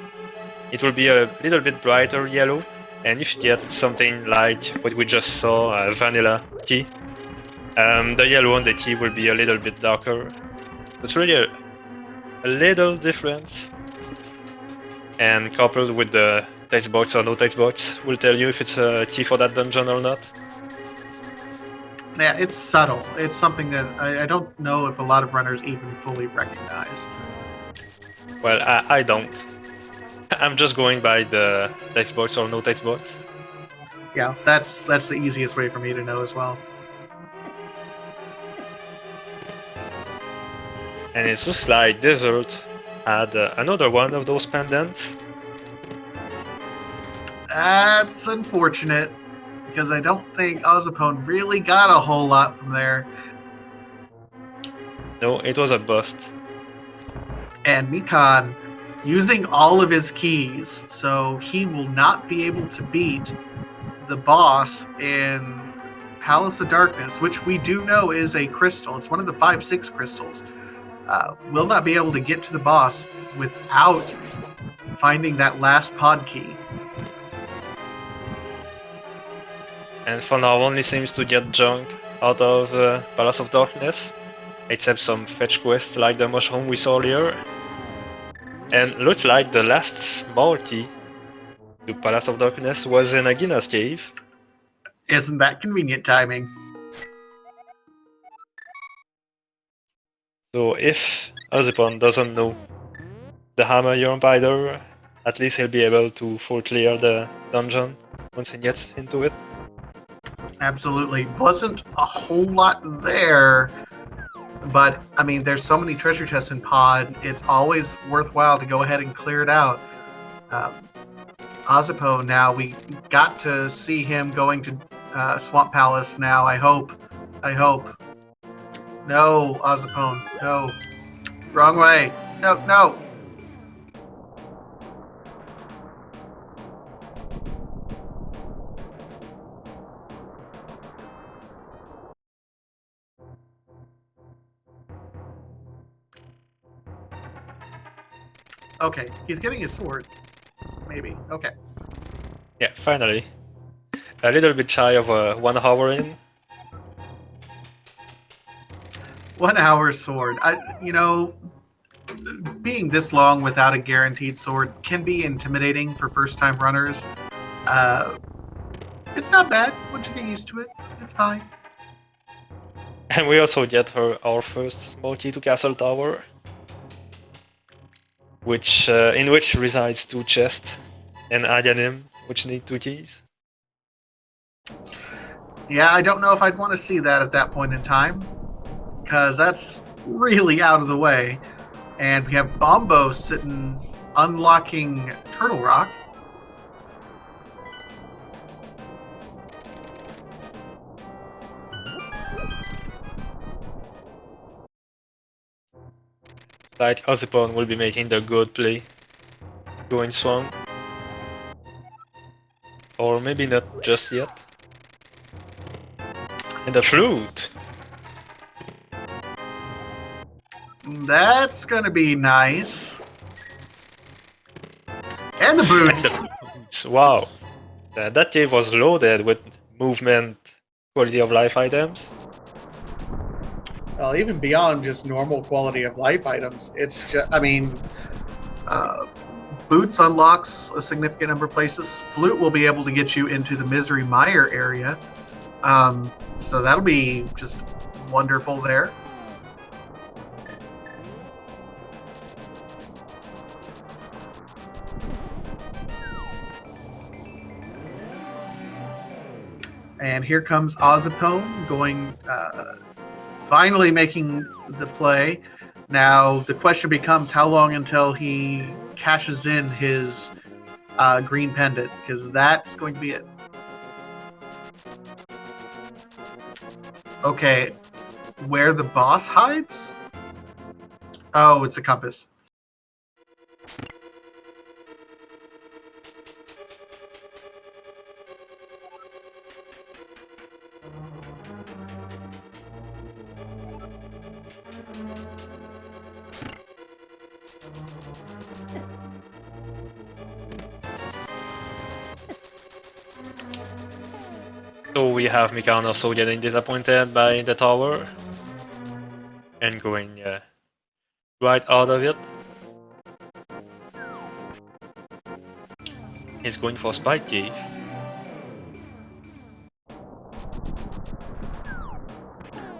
it will be a little bit brighter yellow. And if you get something like what we just saw, a vanilla key, the yellow on the key will be a little bit darker. It's really a little difference. And coupled with the text box or no text box will tell you if it's a key for that dungeon or not. Yeah, it's subtle. It's something that I don't know if a lot of runners even fully recognize. Well, I don't. I'm just going by the text box or no text box. Yeah, that's the easiest way for me to know as well. And it looks like Desert had another one of those pendants. That's unfortunate, because I don't think Ozipone really got a whole lot from there. No, it was a bust. And Mikan using all of his keys, so he will not be able to beat the boss in Palace of Darkness, which we do know is a crystal. It's one of the 5-6 crystals. Will not be able to get to the boss without finding that last pod key. And for now only seems to get junk out of Palace of Darkness, except some fetch quests like the mushroom we saw earlier. And looks like the last small key to Palace of Darkness was in Agina's cave. Isn't that convenient timing? So if Ozipone doesn't know the hammer Urn Spider, at least he'll be able to full clear the dungeon once he gets into it. Absolutely. Wasn't a whole lot there, but I mean, there's so many treasure chests in Pod, it's always worthwhile to go ahead and clear it out. Ozipone, now we got to see him going to Swamp Palace now. I hope. No, Ozipone, no. Wrong way. No. Okay, he's getting his sword. Maybe. Okay. Yeah, finally. A little bit shy of 1 hour in. 1 hour sword. Being this long without a guaranteed sword can be intimidating for first-time runners. It's not bad once you get used to it. It's fine. And we also get our first small key to Castle Tower, in which resides 2 chests, and Aganim, which need 2 keys. Yeah, I don't know if I'd want to see that at that point in time, because that's really out of the way. And we have Bombo sitting unlocking Turtle Rock. Like Ozipone will be making the good play, going swamp. Or maybe not just yet. And the flute! That's gonna be nice. And the boots! And the boots. Wow! That cave was loaded with movement, quality of life items. Well, even beyond just normal quality of life items, it's just, boots unlocks a significant number of places. Flute will be able to get you into the Misery Mire area. So that'll be just wonderful there. And here comes Ozipone going, finally making the play. Now the question becomes how long until he cashes in his green pendant, because that's going to be it. Okay, where the boss hides? Oh, it's a compass. So we have Mikan also getting disappointed by the tower and going right out of it. He's going for Spike Cave.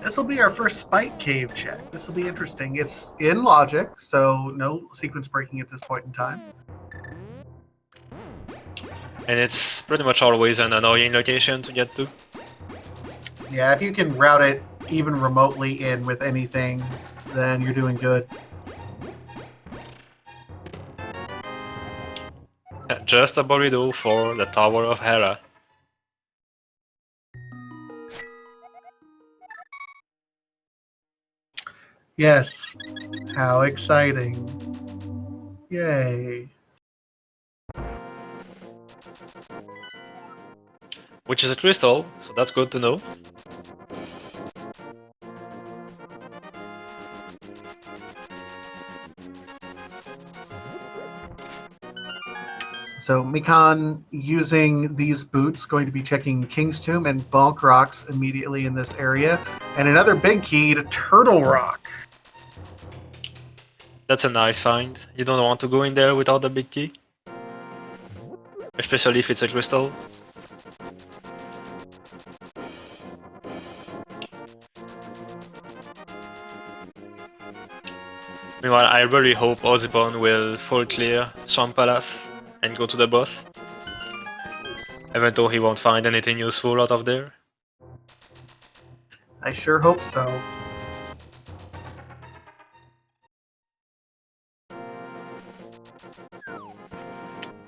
This will be our first Spike Cave check. This will be interesting. It's in logic, so no sequence breaking at this point in time. And it's pretty much always an annoying location to get to. Yeah, if you can route it even remotely in with anything, then you're doing good. Just a burrito for the Tower of Hera. Yes. How exciting. Yay. Which is a crystal, so that's good to know. So Mikan, using these boots, going to be checking King's Tomb and Bonk Rocks immediately in this area. And another big key to Turtle Rock. That's a nice find. You don't want to go in there without the big key. Especially if it's a crystal. Meanwhile, I really hope ozipone will full clear Swamp Palace and go to the boss. Even though he won't find anything useful out of there. I sure hope so.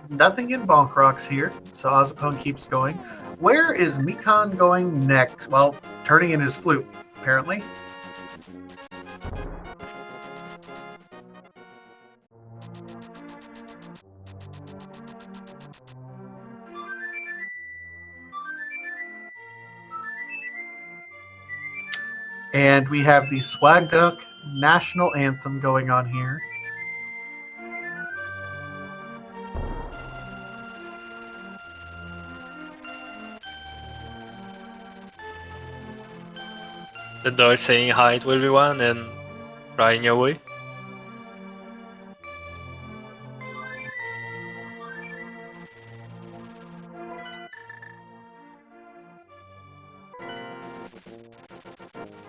Nothing in Bonk Rocks here, so ozipone keeps going. Where is Mikan going next? Well, turning in his flute, apparently. And we have the Swag Duck National Anthem going on here. The dog saying hi to everyone and flying away.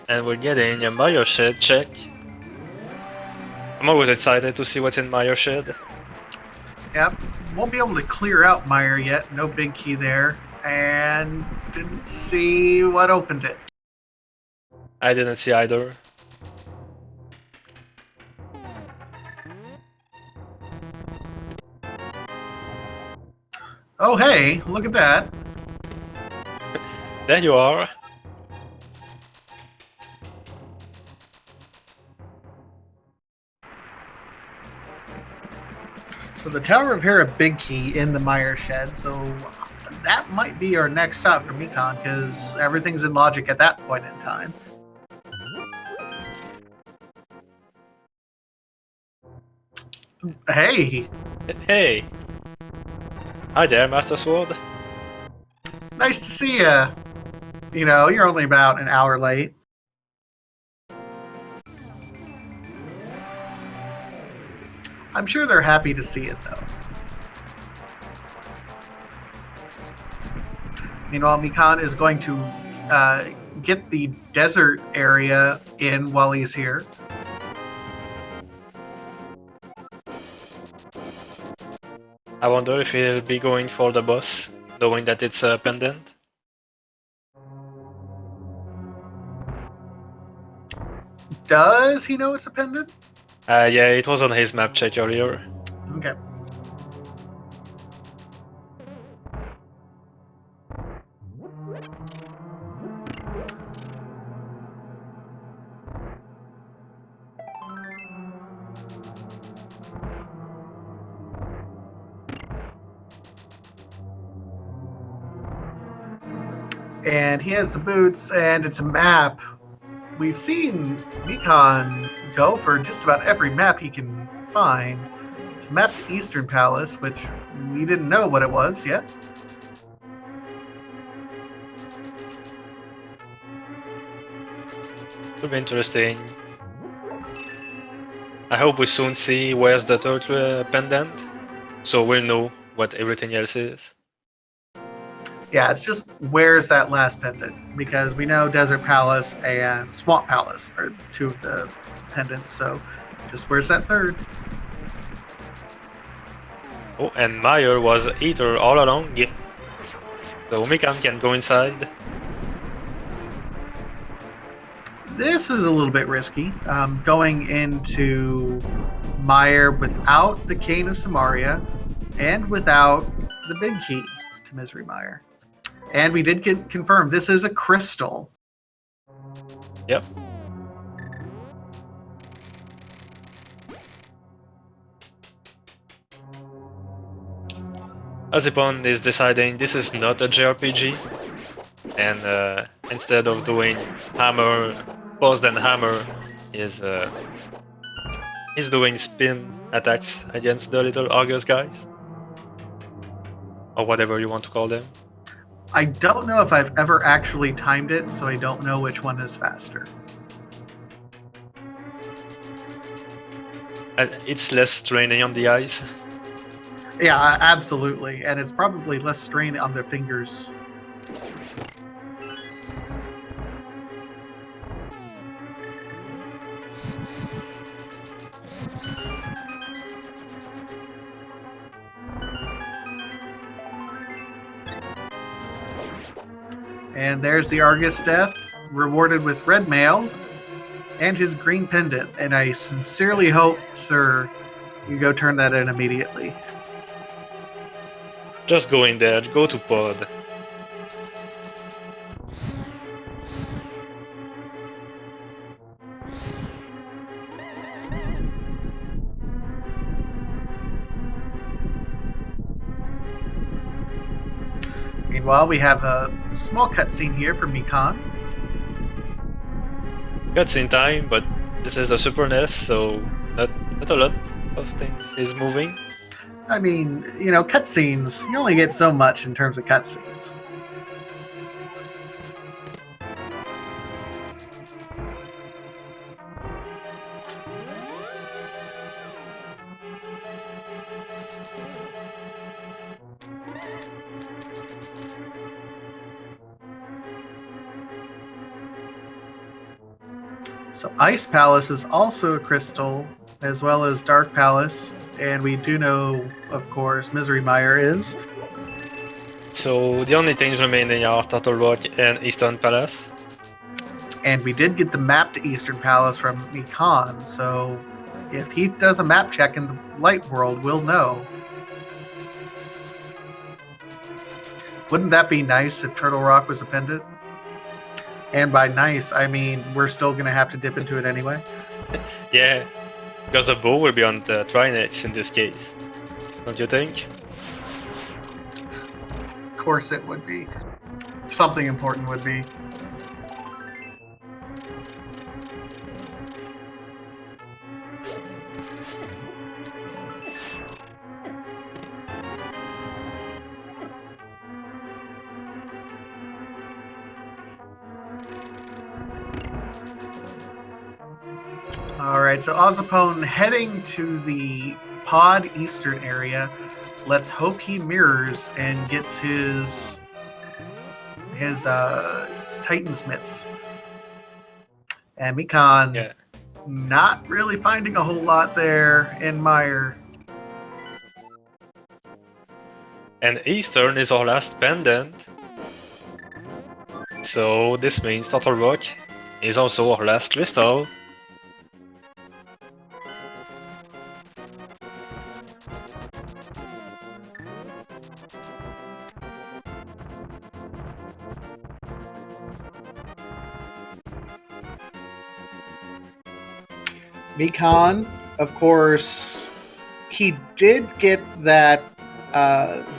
And we're getting a Mario Shed check. I'm always excited to see what's in Mario Shed. Yep, won't be able to clear out Meyer yet. No big key there. And didn't see what opened it. I didn't see either. Oh hey, look at that. There you are. So the Tower of Hera big key in the Meyer Shed, so that might be our next stop for Mikan, because everything's in logic at that point in time. Hey! Hey! Hi there, Master Sword. Nice to see ya! You know, you're only about an hour late. I'm sure they're happy to see it, though. Meanwhile, Mikan is going to get the desert area in while he's here. I wonder if he'll be going for the boss, knowing that it's a pendant. Does he know it's a pendant? Yeah, it was on his map check earlier. Okay. And he has the boots, and it's a map. We've seen Mikan go for just about every map he can find. It's a map to Eastern Palace, which we didn't know what it was yet. It'll be interesting. I hope we soon see where's the third pendant, so we'll know what everything else is. Yeah, it's just where's that last pendant, because we know Desert Palace and Swamp Palace are two of the pendants, so just where's that third? Oh, and Meyer was Eater all along. Yeah. So Mikan can go inside. This is a little bit risky. Going into Meyer without the Cane of Samaria and without the big key to Misery Mire. And we did get confirmed this is a crystal. Yep. Ozipone is deciding this is not a JRPG, and instead of doing hammer, pause then hammer, is he's doing spin attacks against the little Argus guys, or whatever you want to call them. I don't know if I've ever actually timed it, so I don't know which one is faster. It's less straining on the eyes. Yeah, absolutely. And it's probably less strain on their fingers. And there's the Argus death, rewarded with red mail and his green pendant. And I sincerely hope, sir, you go turn that in immediately. Just go in there, go to pod. Meanwhile, we have a small cutscene here from Mikan. Cutscene time, but this is a Super NES, so not a lot of things is moving. I mean, you know, cutscenes, you only get so much in terms of cutscenes. So Ice Palace is also a crystal, as well as Dark Palace, and we do know, of course, Misery Mire is. So the only things remaining are Turtle Rock and Eastern Palace. And we did get the map to Eastern Palace from Mikan, so if he does a map check in the Light World, we'll know. Wouldn't that be nice if Turtle Rock was a pendant? And by nice, I mean we're still going to have to dip into it anyway. Yeah, because the bow will be on the Trinex in this case. Don't you think? Of course it would be. Something important would be. All right, so Ozipone heading to the pod eastern area. Let's hope he mirrors and gets his Titan's mitts. And Mikan not really finding a whole lot there in Mire. And Eastern is our last pendant. So this means Turtle Rock is also our last crystal. Mikan, of course, he did get that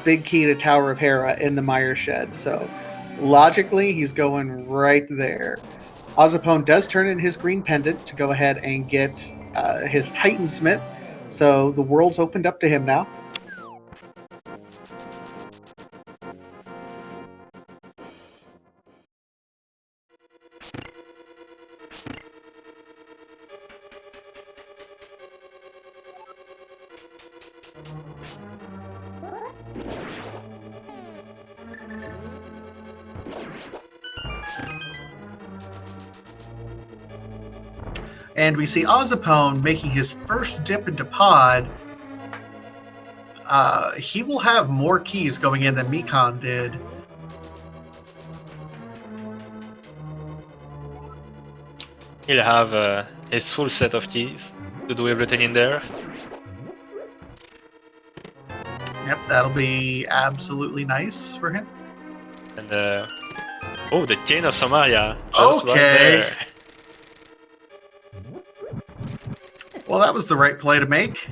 big key to Tower of Hera in the Mire Shed, so logically he's going right there. Ozipone does turn in his green pendant to go ahead and get his Titan Smith, so the world's opened up to him now. And we see Ozipone making his first dip into pod. He will have more keys going in than Mikan did. He'll have his full set of keys to do everything in there. Yep, that'll be absolutely nice for him. And oh, the Cane of Somalia, just right Okay. there. Well, that was the right play to make.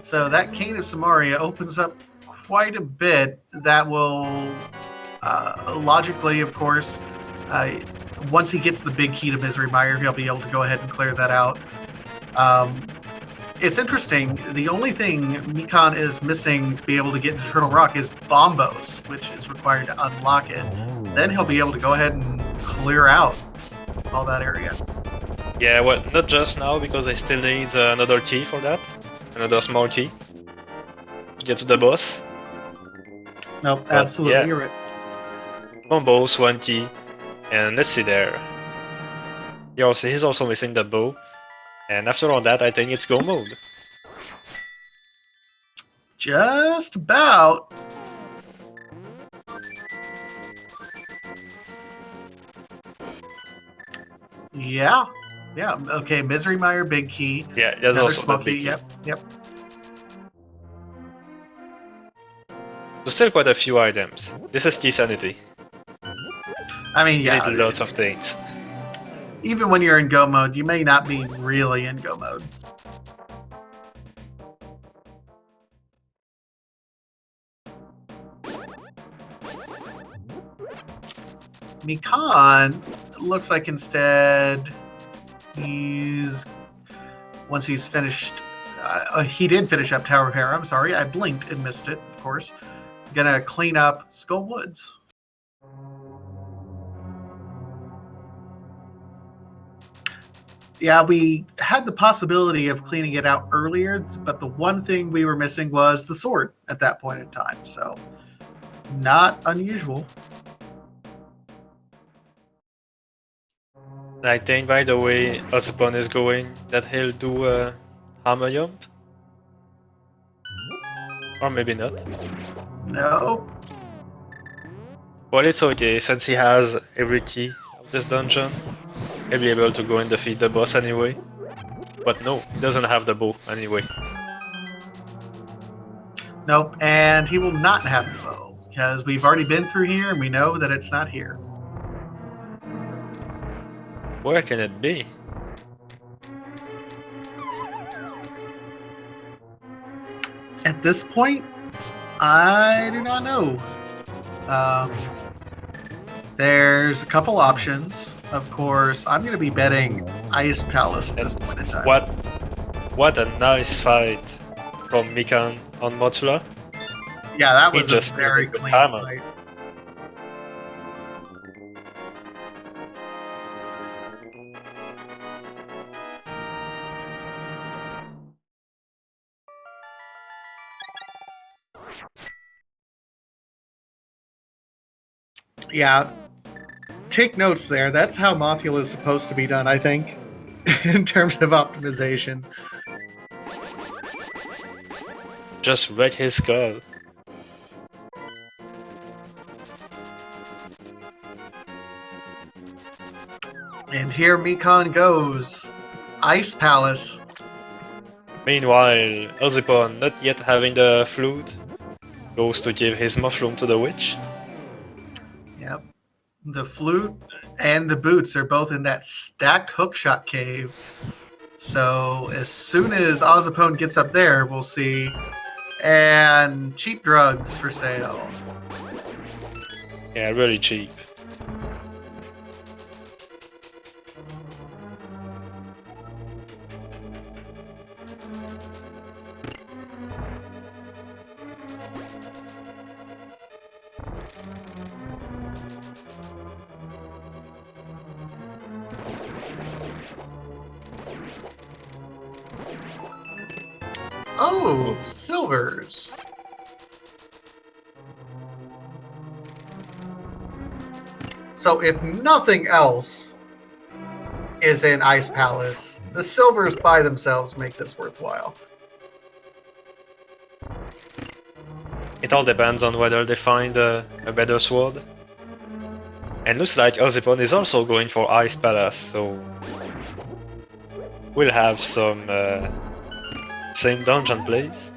So that Cane of Samaria opens up quite a bit. That will logically, of course, once he gets the big key to Misery Mire, he'll be able to go ahead and clear that out. It's interesting. The only thing Mikan is missing to be able to get into Turtle Rock is Bombos, which is required to unlock it. Then he'll be able to go ahead and clear out all that area. Yeah, well, not just now, because I still need another key for that. Another small key. To get to the boss. Nope, But, absolutely, yeah. you're right. Combos, one key. And let's see there. He's also missing the bow. And after all that, I think it's go mode. Just about. Yeah. Yeah. Okay. Misery Mire, big key. Yeah, there's Another also small the big key. key. Yep. There's still quite a few items. This is Keysanity. I mean, You yeah. need lots of things. Even when you're in go mode, you may not be really in go mode. Mikan looks like instead once he's finished, he did finish up Tower of Hera. I'm sorry, I blinked and missed it, of course. Gonna clean up Skull Woods. Yeah, we had the possibility of cleaning it out earlier, but the one thing we were missing was the sword at that point in time, so not unusual. I think, by the way, ozipone is going that he'll do a hammer jump. Or maybe not. No. Well, it's okay, since he has every key of this dungeon, he'll be able to go and defeat the boss anyway. But no, he doesn't have the bow anyway. Nope, and he will not have the bow, because we've already been through here and we know that it's not here. Where can it be? At this point, I do not know. There's a couple options. Of course, I'm going to be betting Ice Palace at this point in time. What a nice fight from Mikan on Mothula. Yeah, that He was a just very needed the clean hammer. fight. Yeah, take notes there. That's how Mothula is supposed to be done, I think, in terms of optimization. Just wreck his skull. And here Mikan goes. Ice Palace. Meanwhile, ozipone, not yet having the flute, goes to give his mushroom to the witch. Yep. The flute and the boots are both in that stacked hookshot cave. So as soon as ozipone gets up there, we'll see. And cheap drugs for sale. Yeah, really cheap. Oh, silvers. So if nothing else is in Ice Palace, the silvers by themselves make this worthwhile. It all depends on whether they find a better sword. And looks like Ozipone is also going for Ice Palace, so we'll have some same dungeon plays.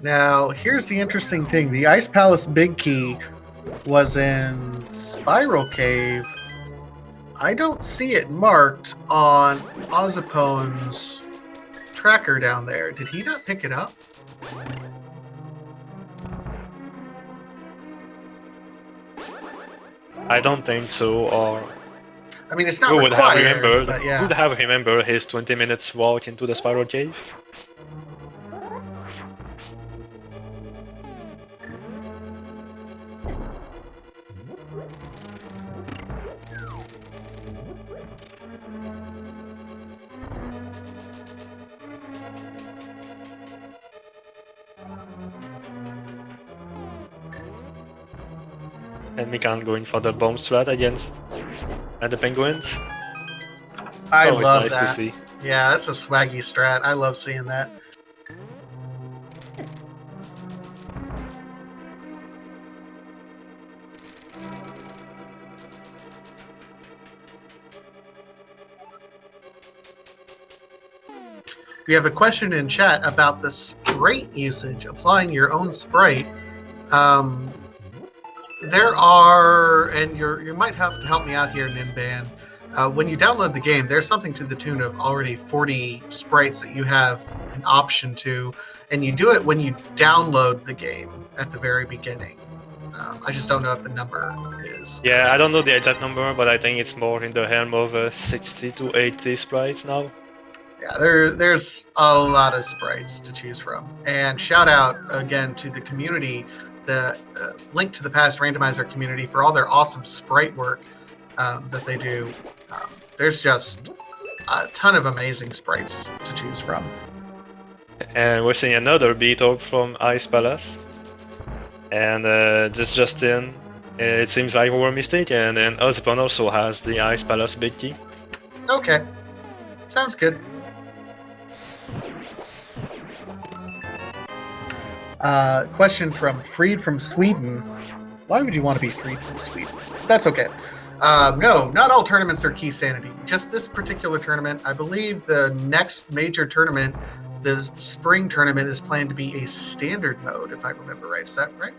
Now, here's the interesting thing. The Ice Palace Big Key was in Spiral Cave. I don't see it marked on Ozipone's tracker down there. Did he not pick it up? I don't think so, or I mean, it's not who would have required, remembered? but yeah. Would have remembered his 20 minutes walk into the Spiral Cave? And Mikan going for the bomb strat against the penguins. I Always love nice that. to see. Yeah, that's a swaggy strat. I love seeing that. We have a question in chat about the sprite usage, applying your own sprite. There are, and you might have to help me out here, Nimban. When you download the game, there's something to the tune of already 40 sprites that you have an option to, and you do it when you download the game at the very beginning. I just don't know if the number is. Yeah, I don't know the exact number, but I think it's more in the realm of 60 to 80 sprites now. Yeah, there's a lot of sprites to choose from. And shout out again to the community, the Link to the Past Randomizer community, for all their awesome sprite work that they do. There's just a ton of amazing sprites to choose from. And we're seeing another beat up from Ice Palace. And this just in, it seems like we were mistaken, and Ozipone also has the Ice Palace Big Key. Okay, sounds good. Question from Freed from Sweden. Why would you want to be freed from Sweden? That's okay. No, not all tournaments are Keysanity. Just this particular tournament. I believe the next major tournament, the spring tournament, is planned to be a standard mode, if I remember right. Is that right?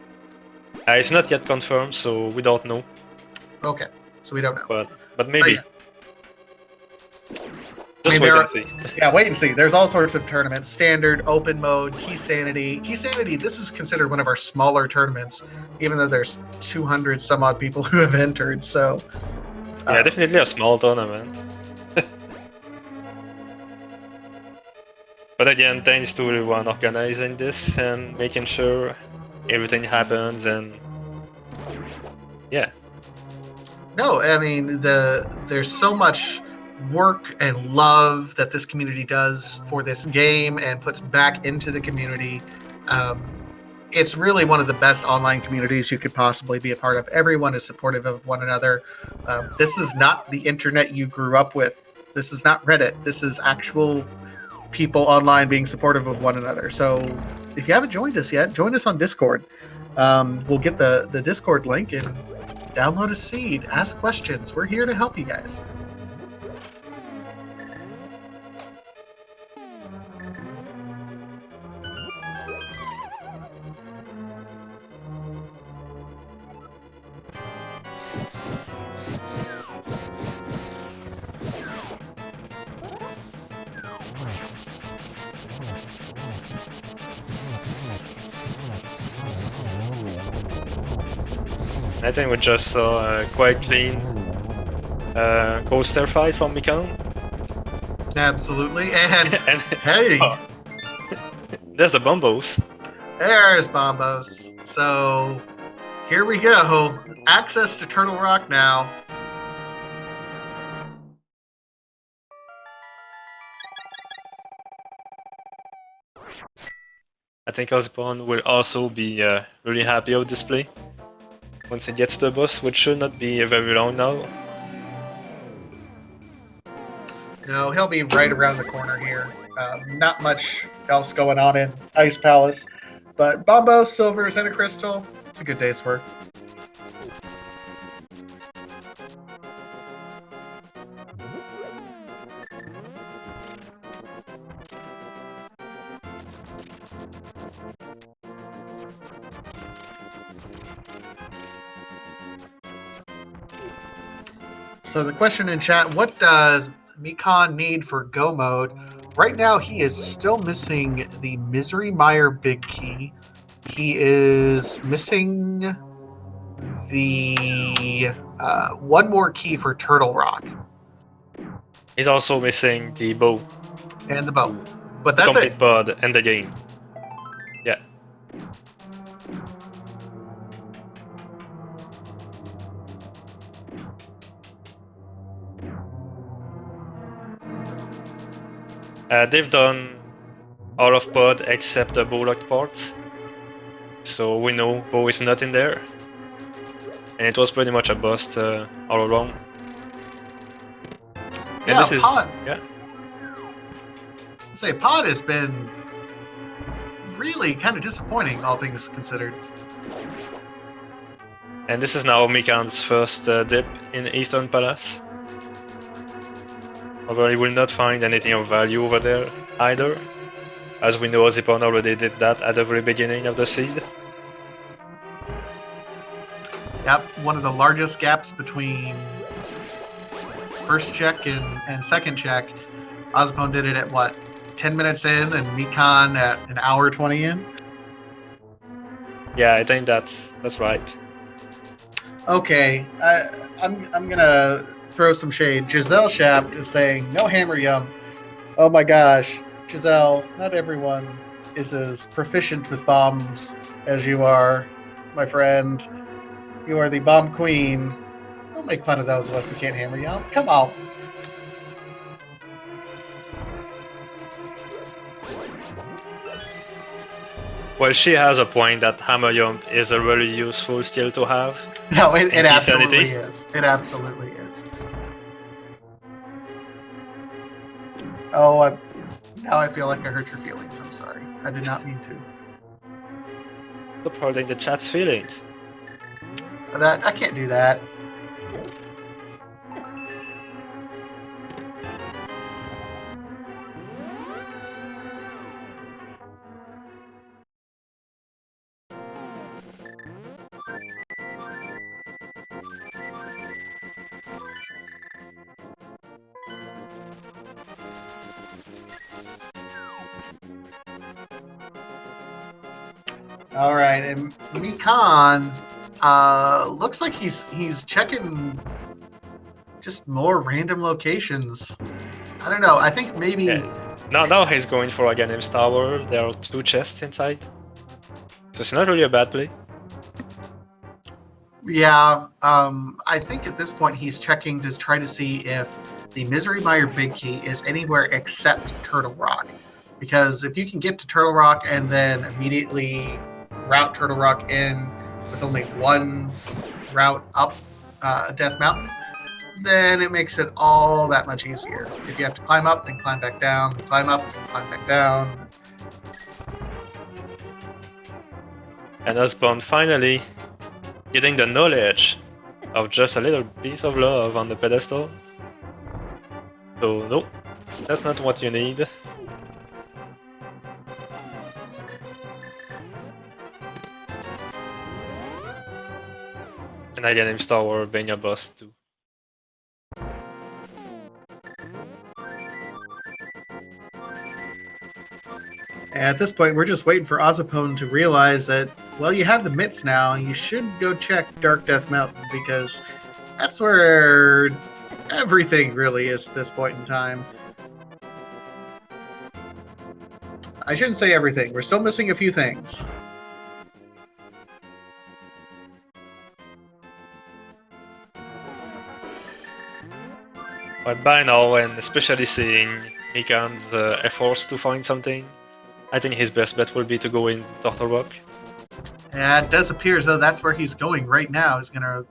It's not yet confirmed, so we don't know. Okay, so we don't know. But maybe. Oh, yeah. Just wait and see. Yeah, wait and see. There's all sorts of tournaments: standard, open mode, Keysanity. Keysanity, this is considered one of our smaller tournaments, even though there's 200 some odd people who have entered. So yeah, definitely a small tournament. But again, thanks to everyone organizing this and making sure everything happens, and yeah. No, I mean there's so much work and love that this community does for this game and puts back into the community. It's really one of the best online communities you could possibly be a part of. Everyone is supportive of one another. This is not the internet you grew up with. This is not Reddit. This is actual people online being supportive of one another. So if you haven't joined us yet, join us on Discord. We'll get the Discord link and download a seed, ask questions. We're here to help you guys. I think we just saw a quite clean coaster fight from Mikan. Absolutely, and hey, there's the Bombos. There's Bombos. So here we go. Access to Turtle Rock now. I think Ozipone will also be really happy of this play once he gets to the boss, which should not be very long now. No, he'll be right around the corner here. Not much else going on in Ice Palace. But Bombos, Silvers, and a Crystal, it's a good day's work. So the question in chat, what does Mikan need for Go mode? Right now, he is still missing the Misery Mire Big Key. He is missing the one more key for Turtle Rock. He's also missing the bow. And the bow. But that's complete it. pod and the game. Yeah. They've done all of pod except the bow locked parts. So we know bow is not in there. And it was pretty much a bust all around. And Yeah, this is, pod. yeah. Say pod has been really kind of disappointing, all things considered. And this is now Mikan's first dip in Eastern Palace. Although he will not find anything of value over there either. As we know, ozipone already did that at the very beginning of the seed. Yep, one of the largest gaps between first check and second check. ozipone did it at what, 10 minutes in, and Mikan at an hour 20 in? Yeah, I think that's right. Okay, I'm gonna throw some shade. Giselle Shaft is saying no hammer yum. Oh my gosh, Giselle, not everyone is as proficient with bombs as you are, my friend. You are the bomb queen. Don't make fun of those of us who can't hammer yum. Come on. Well, she has a point that hammer jump is a really useful skill to have. No, it absolutely Keysanity. is. It absolutely is. Oh, now I feel like I hurt your feelings. I'm sorry. I did not mean to. Stop hurting the chat's feelings. That I can't do that. All right, and Mikan looks like he's checking just more random locations. I don't know. I think maybe. Yeah. Now he's going for a Ganim's Tower. There are 2 chests inside. So it's not really a bad play. Yeah, I think at this point he's checking to try to see if the Misery Mire Big Key is anywhere except Turtle Rock. Because if you can get to Turtle Rock and then immediately route Turtle Rock in with only one route up Death Mountain, then it makes it all that much easier. If you have to climb up, then climb back down, then climb up, then climb back down. And ozipone finally getting the knowledge of just a little piece of love on the pedestal. So no, that's not what you need. And I get him Tower being a boss too. At this point, we're just waiting for ozipone to realize that, well, you have the mitts now. You should go check Dark Death Mountain because that's where everything really is at this point in time. I shouldn't say everything. We're still missing a few things. But by now, and especially seeing Mikan's efforts to find something, I think his best bet will be to go in Turtle Rock. And it does appear as though that's where he's going right now. He's going to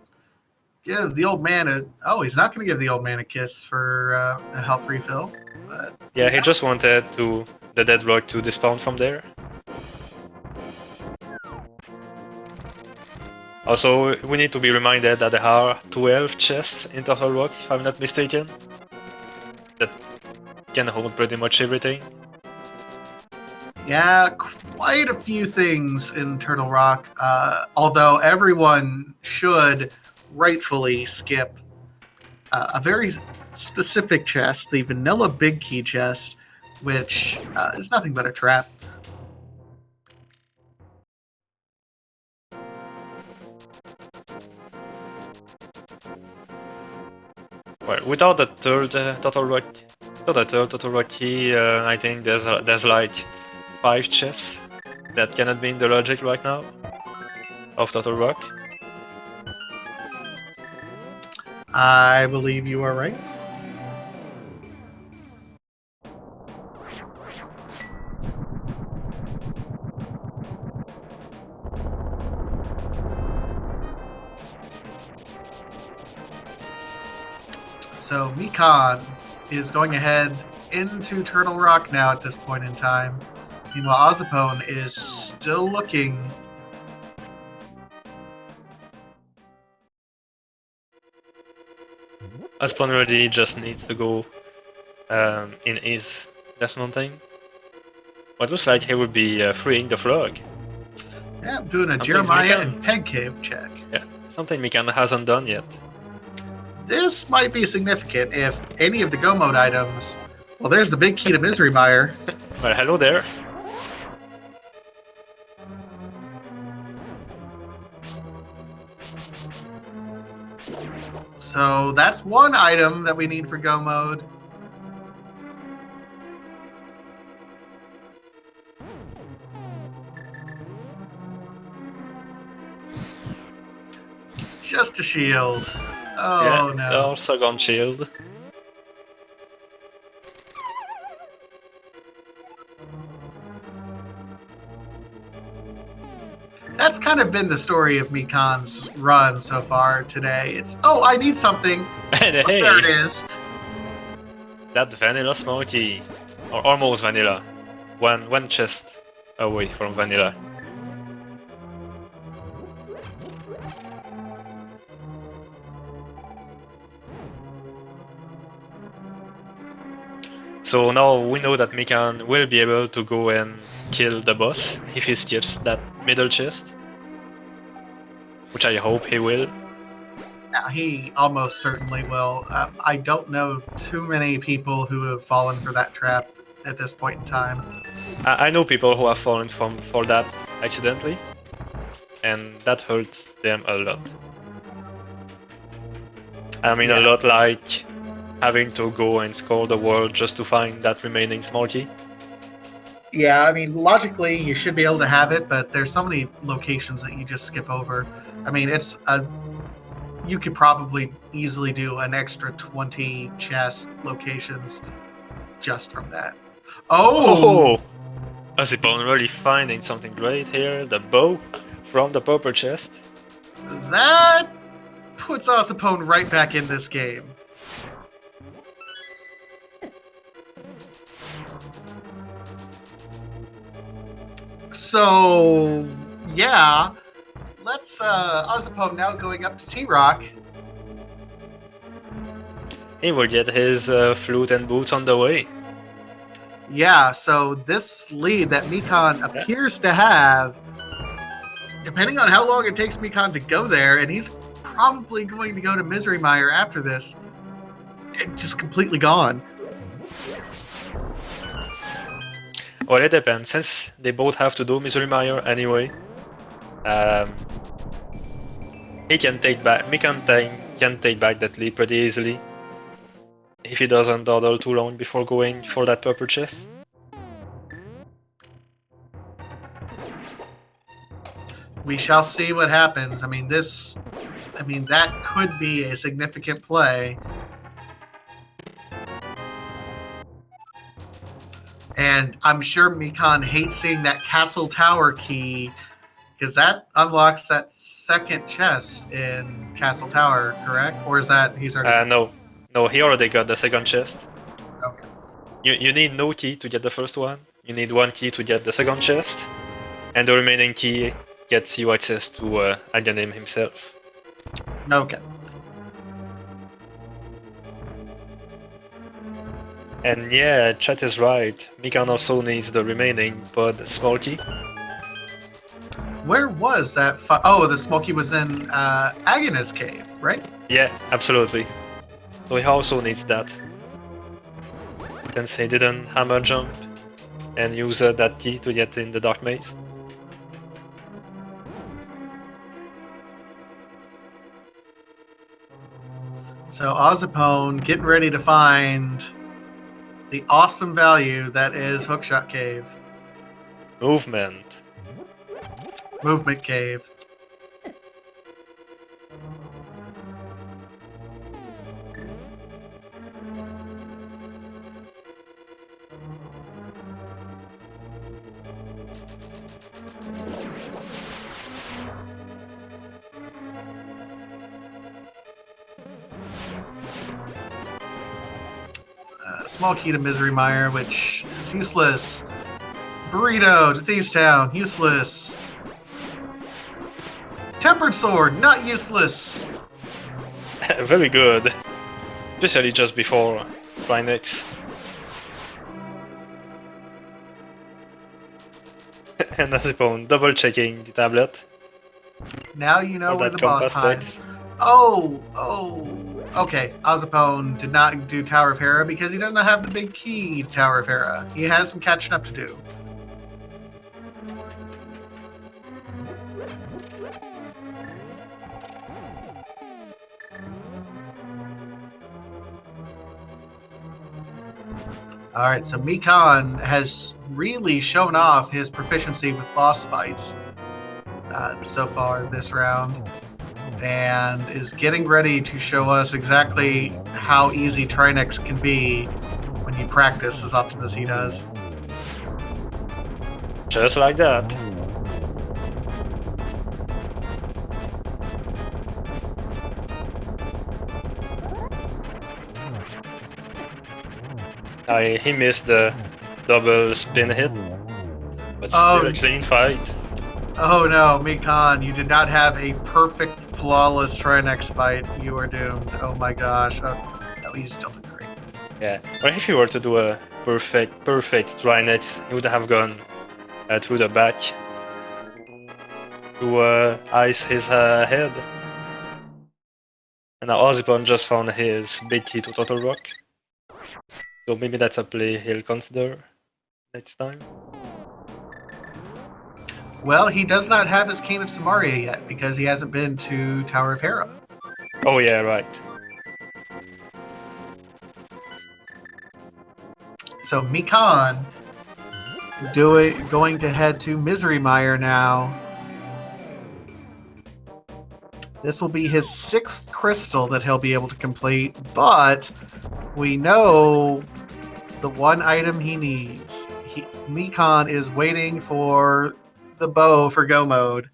gives the old man a. Oh, he's not going to give the old man a kiss for a health refill. But Yeah, he just wanted the dead rock to despawn from there. Also, we need to be reminded that there are 12 chests in Turtle Rock, if I'm not mistaken, that can hold pretty much everything. Yeah, quite a few things in Turtle Rock. Although everyone should rightfully skip a very specific chest, the vanilla big key chest, which is nothing but a trap. Well, without the third Turtle Rock key, I think there's like 5 chests that cannot be in the logic right now of Turtle Rock. I believe you are right. So Mikan is going ahead into Turtle Rock now at this point in time. Meanwhile, Ozipone is still looking. Aspen really just needs to go in his Death Mountain. It looks like he would be freeing the frog. Yeah, I'm doing a Something Jeremiah Mikan- and Peg Cave check. Yeah, something Mikan hasn't done yet. This might be significant if any of the Go Mode items. Well, there's the big key to Misery Mire. Well, hello there. So that's one item that we need for Go Mode. Just a shield. Oh yeah, no. also gone shield. That's kind of been the story of Mikan's run so far today. It's, oh, I need something. And Oh, hey, there it is. that vanilla smoky. Or almost vanilla. One chest away from vanilla. So now we know that Mikan will be able to go and kill the boss if he skips that middle chest. Which I hope he will. Yeah, he almost certainly will. I don't know too many people who have fallen for that trap at this point in time. I know people who have fallen for that accidentally, and that hurts them a lot. I mean, a Yeah. lot like having to go and score the world just to find that remaining small key. Yeah, I mean, logically, you should be able to have it, but there's so many locations that you just skip over. I mean, you could probably easily do an extra 20 chest locations just from that. Oh! Ozipone really finding something great here. The bow from the purple chest. That puts Ozipone right back in this game. So, yeah, let's Ozipone now going up to T-Rock. He will get his flute and boots on the way. Yeah, so this lead that Mikan appears to have, depending on how long it takes Mikan to go there, and he's probably going to go to Misery Mire after this, it's just completely gone. Well, it depends. Since they both have to do Misery Mire anyway, he can take back. Mikan can take back that lead pretty easily if he doesn't dawdle too long before going for that purple chest. We shall see what happens. I mean, that could be a significant play. And I'm sure Mikan hates seeing that castle tower key Because that unlocks that second chest in Castle Tower, correct? Or is that he's already got? No, he already got the second chest. Okay. You need no key to get the first one. You need one key to get the second chest, and the remaining key gets you access to Aghanim himself. Okay. And yeah, chat is right. Mikan also needs the remaining pod small key. Where was that? Oh, the Smoky was in Agonist Cave, right? Yeah, absolutely. So he also needs that. Since he didn't hammer jump and use that key to get in the dark maze. So ozipone getting ready to find the awesome value that is Hookshot Cave. Movement. Movement Cave. Small key to Misery Mire, which is useless. Burrito to Thieves Town, useless. Tempered Sword, not useless. Very good. Especially just before Trinex. And ozipone double checking the tablet. Now you know Or where that the boss compass hides. text. Oh. Okay, ozipone did not do Tower of Hera because he doesn't have the big key to Tower of Hera. He has some catching up to do. All right, so Mikan has really shown off his proficiency with boss fights so far this round, and is getting ready to show us exactly how easy Trinex can be when you practice as often as he does. Just like that. He missed the double spin hit, but still a clean fight. Oh no, Mikan, you did not have a perfect, flawless Trinex fight. You are doomed. Oh my gosh. Oh, no, he still did great. Yeah, or if he were to do a perfect Trinex, he would have gone through the back to ice his head. And now ozipone just found his big key to Total Rock. So maybe that's a play he'll consider next time. Well, he does not have his Cane of Samaria yet because he hasn't been to Tower of Hera. Oh yeah, right. So Mikan going to head to Misery Mire now. This will be his 6th crystal that he'll be able to complete, but we know the one item he needs. Mikan is waiting for the bow for go mode.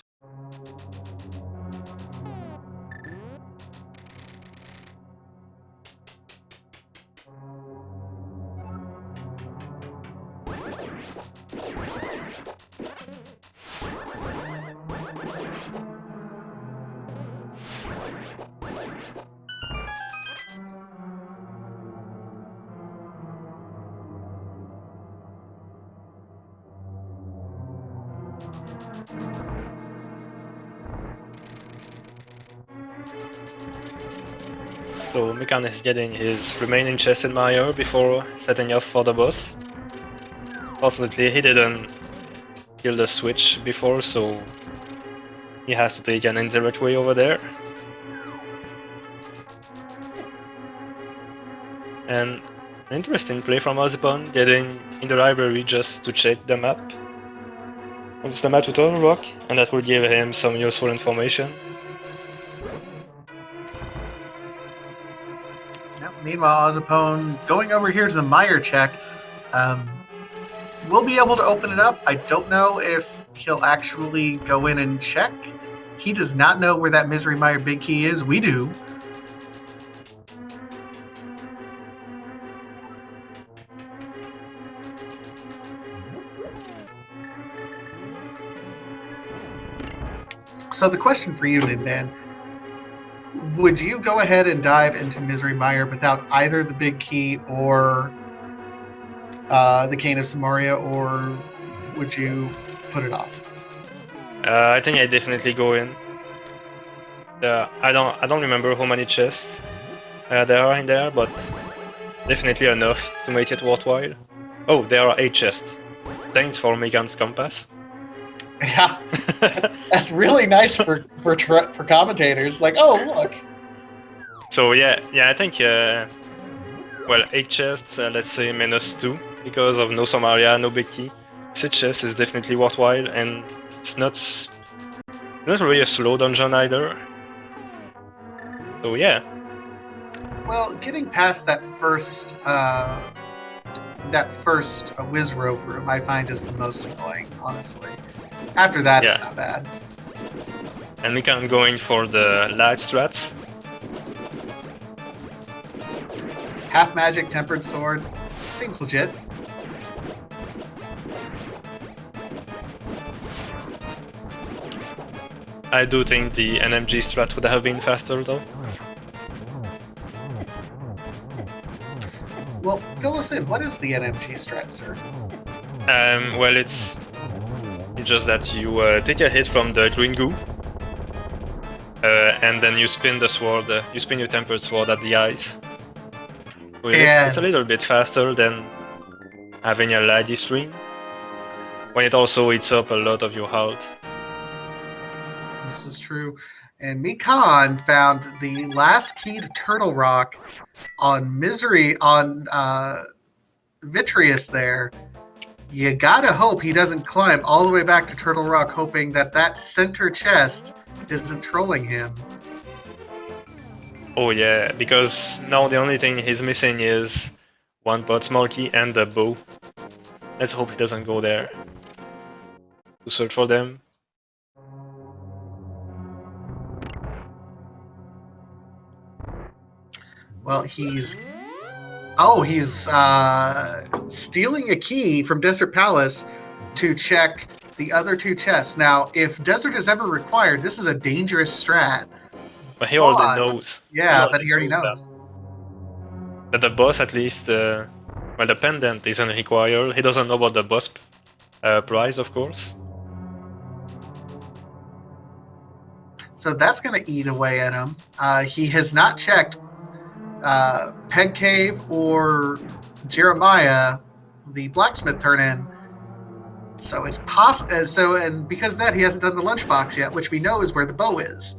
So Mikan is getting his remaining chest in Mire before setting off for the boss. Fortunately, he didn't kill the switch before, so he has to take an indirect way over there. And an interesting play from ozipone, getting in the library just to check the map. And it's the map to Total Rock, and that will give him some useful information. Yep. Meanwhile, ozipone going over here to the Mire check. we'll be able to open it up. I don't know if he'll actually go in and check. He does not know where that Misery Mire big key is. We do. So the question for you, Ninban, would you go ahead and dive into Misery Mire without either the big key or the Cane of Samaria, or would you put it off? I think I definitely go in. I don't remember how many chests there are in there, but definitely enough to make it worthwhile. Oh, there are 8 chests. Thanks for Megan's compass. Yeah, that's really nice for commentators. Like, oh look. So yeah, I think well, 8 chests, let's say -2 because of no Samaria, no big key. 6 chests is definitely worthwhile, and it's not really a slow dungeon either. So yeah. Well, getting past that first whiz rope room, I find is the most annoying, honestly. After that, it's Yeah. not bad. And we can go in for the light strats. Half magic, tempered sword, seems legit. I do think the NMG strat would have been faster though. Well, fill us in. What is the NMG strat, sir? Well, it's just that you take a hit from the green goo, and then you spin the sword. You spin your tempered sword at the eyes. So it's a little bit faster than having a lady string, when it also eats up a lot of your health. This is true. And Mikan found the last key to Turtle Rock on Misery on Vitreous there. You gotta hope he doesn't climb all the way back to Turtle Rock, hoping that that center chest isn't trolling him. Oh yeah, because now the only thing he's missing is one pot small key and the bow. Let's hope he doesn't go there to search for them. Well, he's stealing a key from Desert Palace to check the other 2 chests. Now, if Desert is ever required, this is a dangerous strat. But he already knows. Yeah, but he already knows. That the boss, at least, well, the pendant isn't required. He doesn't know about the boss prize, of course. So that's going to eat away at him. He has not checked Peg Cave or Jeremiah, the blacksmith turn-in. So it's possible. And because of that, he hasn't done the lunchbox yet, which we know is where the bow is.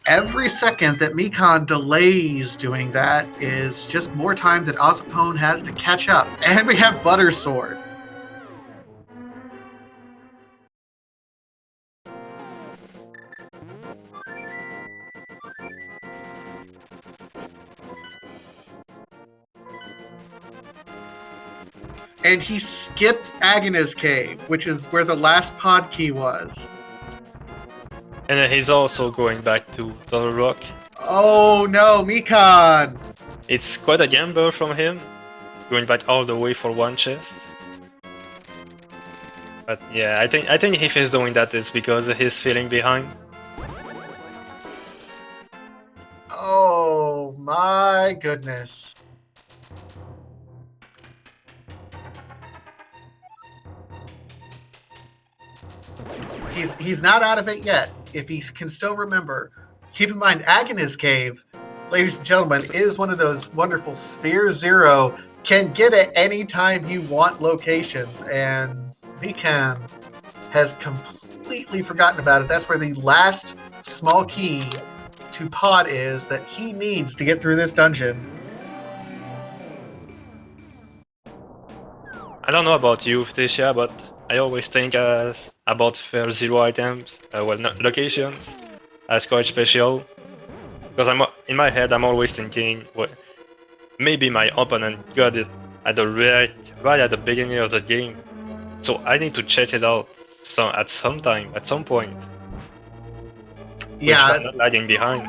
Every second that Mikan delays doing that is just more time that ozipone has to catch up. And we have Butter Sword. And he skipped Agnes Cave, which is where the last pod key was. And he's also going back to Turtle Rock. Oh no, Mikan! It's quite a gamble from him, going back all the way for one chest. But yeah, I think if he's doing that, it's because he's feeling behind. Oh my goodness. He's not out of it yet. If he can still remember, keep in mind, Agnes Cave, ladies and gentlemen, is one of those wonderful Sphere Zero can get at any time you want locations, and Mikan has completely forgotten about it. That's where the last small key to Pod is that he needs to get through this dungeon. I don't know about you, Ftesia, but I always think about fair zero items, locations, as quite special. Because in my head, I'm always thinking, well, maybe my opponent got it at the right at the beginning of the game. So I need to check it out at some time, at some point. Yeah, Which not lagging behind.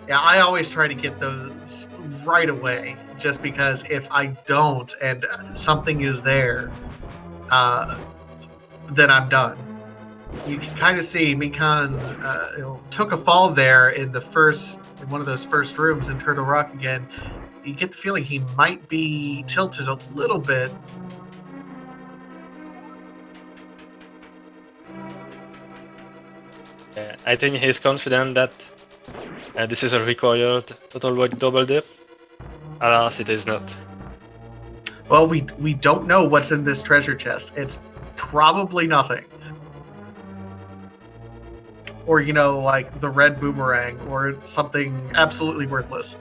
yeah, I always try to get those right away, just because if I don't and something is there, then I'm done. You can kind of see Mikan took a fall there in one of those first rooms in Turtle Rock again. You get the feeling he might be tilted a little bit. I think he's confident that this is a required total white double dip. Alas, it is not. Well, we don't know what's in this treasure chest. It's probably nothing. Or, like the red boomerang or something absolutely worthless.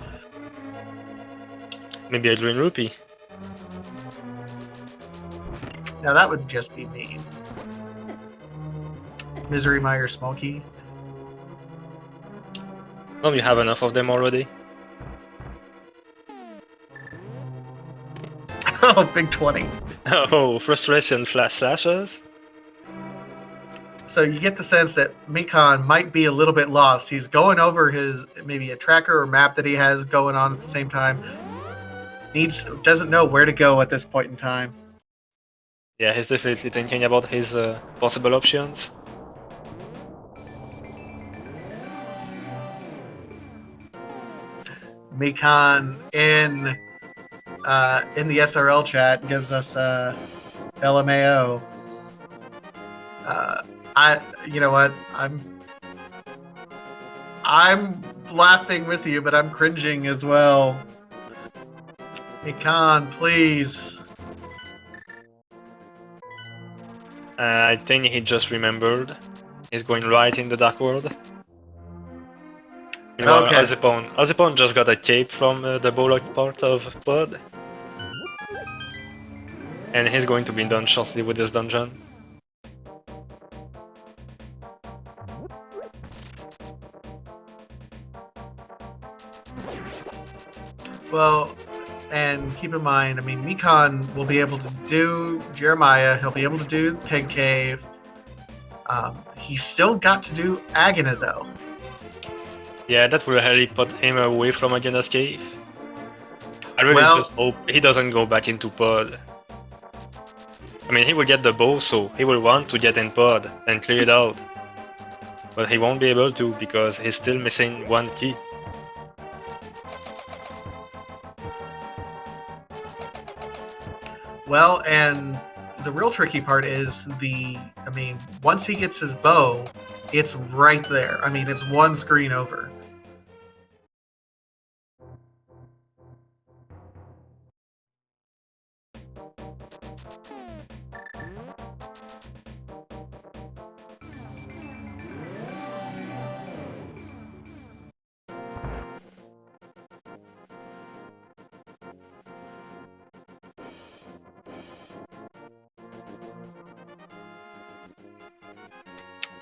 Maybe a green rupee. Now that would just be mean. Misery Mire small key. Oh, you have enough of them already? Oh, big 20. Oh, frustration flash slashes? So you get the sense that Mikan might be a little bit lost. He's going over maybe a tracker or map that he has going on at the same time. Doesn't know where to go at this point in time. Yeah, he's definitely thinking about his possible options. Mikan in the SRL chat gives us LMAO. You know what? I'm laughing with you, but I'm cringing as well. Mikan, please. I think he just remembered. He's going right in the dark world. Meanwhile, Okay. Ozipone just got a cape from the Bullock part of Pod. And he's going to be done shortly with this dungeon. Well, and keep in mind, I mean, Mikan will be able to do Jeremiah. He'll be able to do the Pig Cave. He's still got to do Agana, though. Yeah, that will really put him away from Agana's cave. I really Well, just hope he doesn't go back into Pod. I mean, he will get the bow, so he will want to get in Pod and clear it out. But he won't be able to because he's still missing one key. well, and the real tricky part is once he gets his bow, it's right there. I mean, it's one screen over.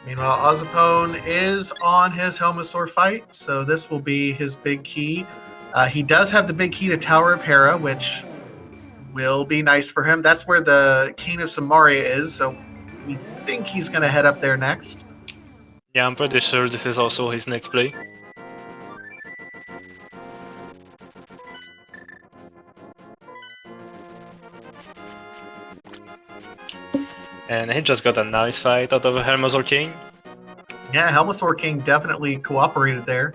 Meanwhile, Ozipone is on his Helmasaur fight, so this will be his big key. He does have the big key to Tower of Hera, which will be nice for him. That's where the Cane of Samaria is, so we think he's going to head up there next. Yeah, I'm pretty sure this is also his next play. And he just got a nice fight out of a Helmasaur King. Yeah, Helmasaur King definitely cooperated there.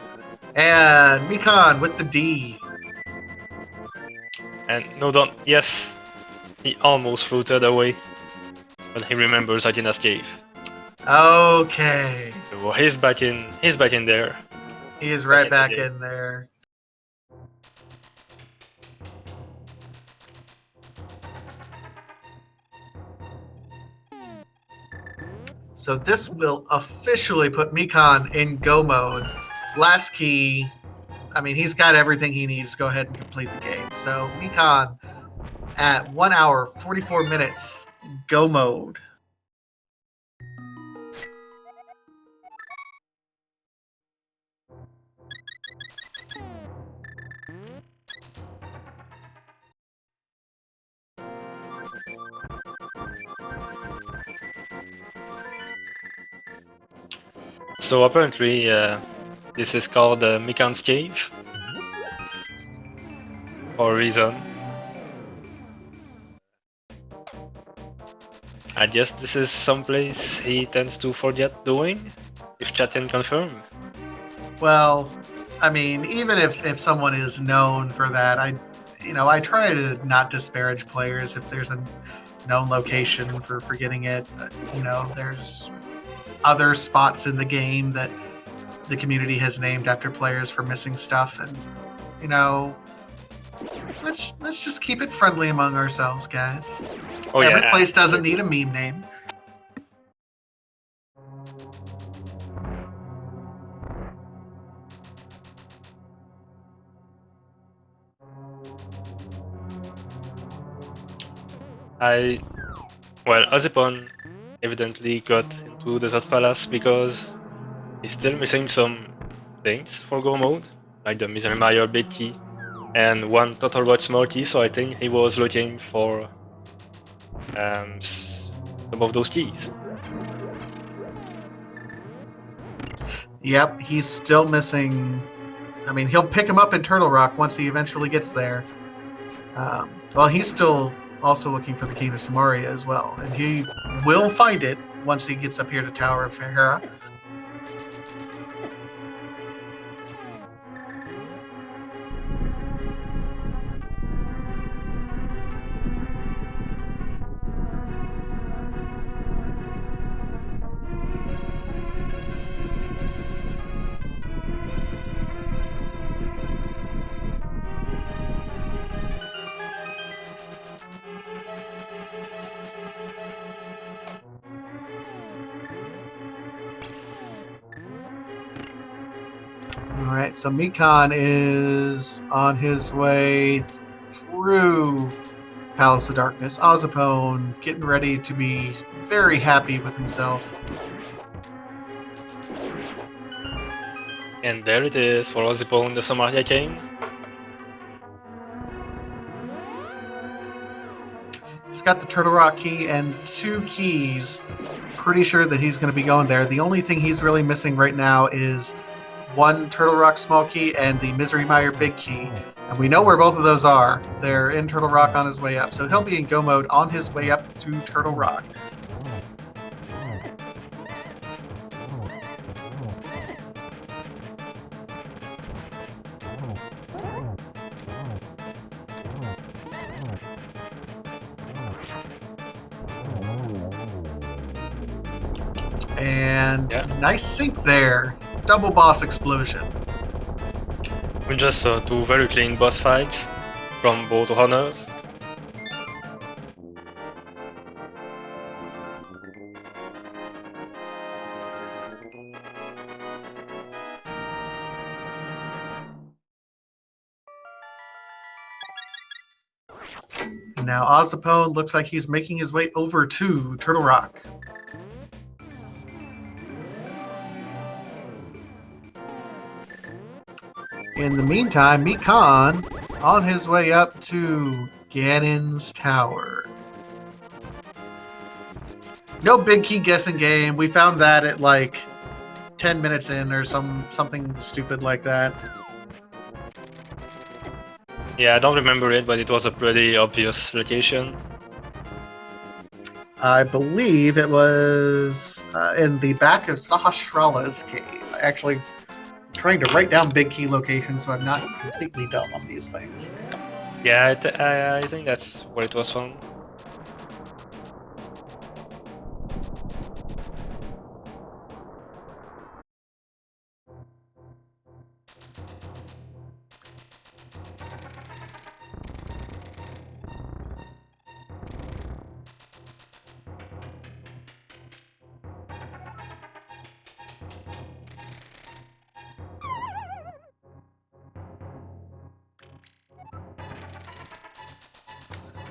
And Mikan with the D. And no, don't. Yes, he almost floated away. But he remembers Agana's cave. Okay. So he's back in. He's back in there. He is right back in there. So this will officially put Mikan in go mode. Last key. I mean, he's got everything he needs to go ahead and complete the game. So Mikan at 1 hour, 44 minutes, go mode. So apparently, this is called Mikan's Cave for a reason. I guess this is someplace he tends to forget doing, if chat can confirm. Well, I mean, even if someone is known for that, I try to not disparage players if there's a known location for forgetting it. There's other spots in the game that the community has named after players for missing stuff, and let's just keep it friendly among ourselves, guys. Oh Every yeah, place doesn't need a meme name. Well, ozipone evidently got into Desert Palace because he's still missing some things for Go mode, like the Misery Mayor big key and one Total Rot small key, so I think he was looking for some of those keys. Yep, he's still missing. I mean, he'll pick him up in Turtle Rock once he eventually gets there. Well, he's still also looking for the key to Samaria as well, and he will find it once he gets up here to Tower of Hera. All right, so Mikan is on his way through Palace of Darkness. Ozipone getting ready to be very happy with himself. And there it is for ozipone, the Samaria Cane. He's got the Turtle Rock key and 2 keys. Pretty sure that he's going to be going there. The only thing he's really missing right now is 1 Turtle Rock small key and the Misery Mire big key. And we know where both of those are. They're in Turtle Rock on his way up. So he'll be in Go mode on his way up to Turtle Rock. And nice sync there. Double boss explosion. We just saw 2 very clean boss fights from both runners. Now Ozipone looks like he's making his way over to Turtle Rock. In the meantime, Mikan on his way up to Ganon's Tower. No big key guessing game. We found that at like 10 minutes in or something stupid like that. Yeah, I don't remember it, but it was a pretty obvious location. I believe it was in the back of Sahasrara's cave. Actually, trying to write down big key locations so I'm not completely dumb on these things. Yeah, I think that's where it was from.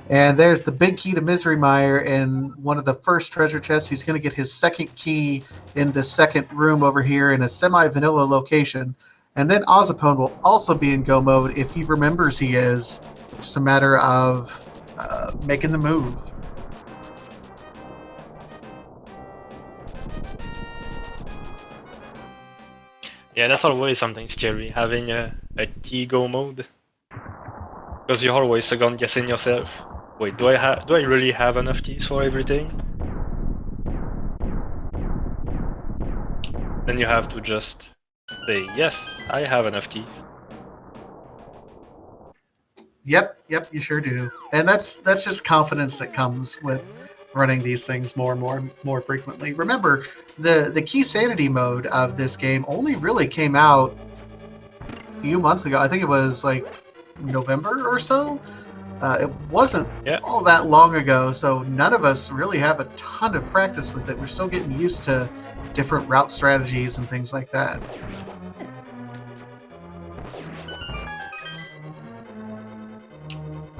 And there's the big key to Misery Mire in one of the first treasure chests. He's going to get his second key in the second room over here in a semi-vanilla location. And then Ozipone will also be in Go mode if he remembers he is. Just a matter of making the move. Yeah, that's always something scary, having a key go mode. Because you're always second guessing yourself. Wait, do I really have enough keys for everything? Then you have to just say, yes, I have enough keys. Yep, you sure do. And that's just confidence that comes with running these things more and more frequently. Remember, the Keysanity mode of this game only really came out a few months ago. I think it was like November or so. It wasn't all that long ago, so none of us really have a ton of practice with it. We're still getting used to different route strategies and things like that.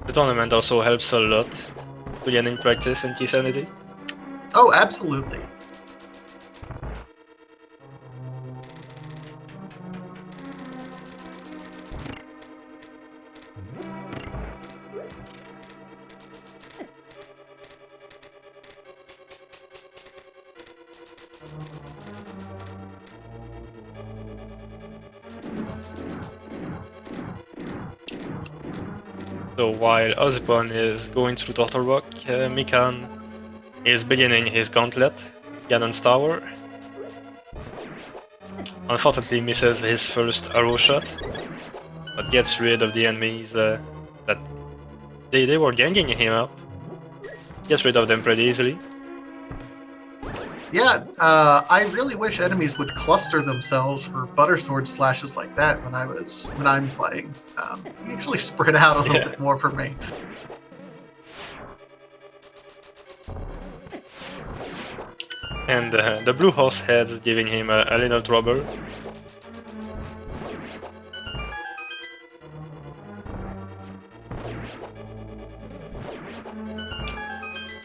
The tournament also helps a lot to gaining practice in Keysanity. Oh, absolutely. So while ozipone is going through Turtle Rock, Mikan is beginning his gauntlet, Ganon's Tower. Unfortunately misses his first arrow shot, but gets rid of the enemies that they were ganging him up. Gets rid of them pretty easily. Yeah, I really wish enemies would cluster themselves for butter sword slashes like that when I'm playing. Usually spread out a little bit more for me. And the blue horse head's giving him a little trouble.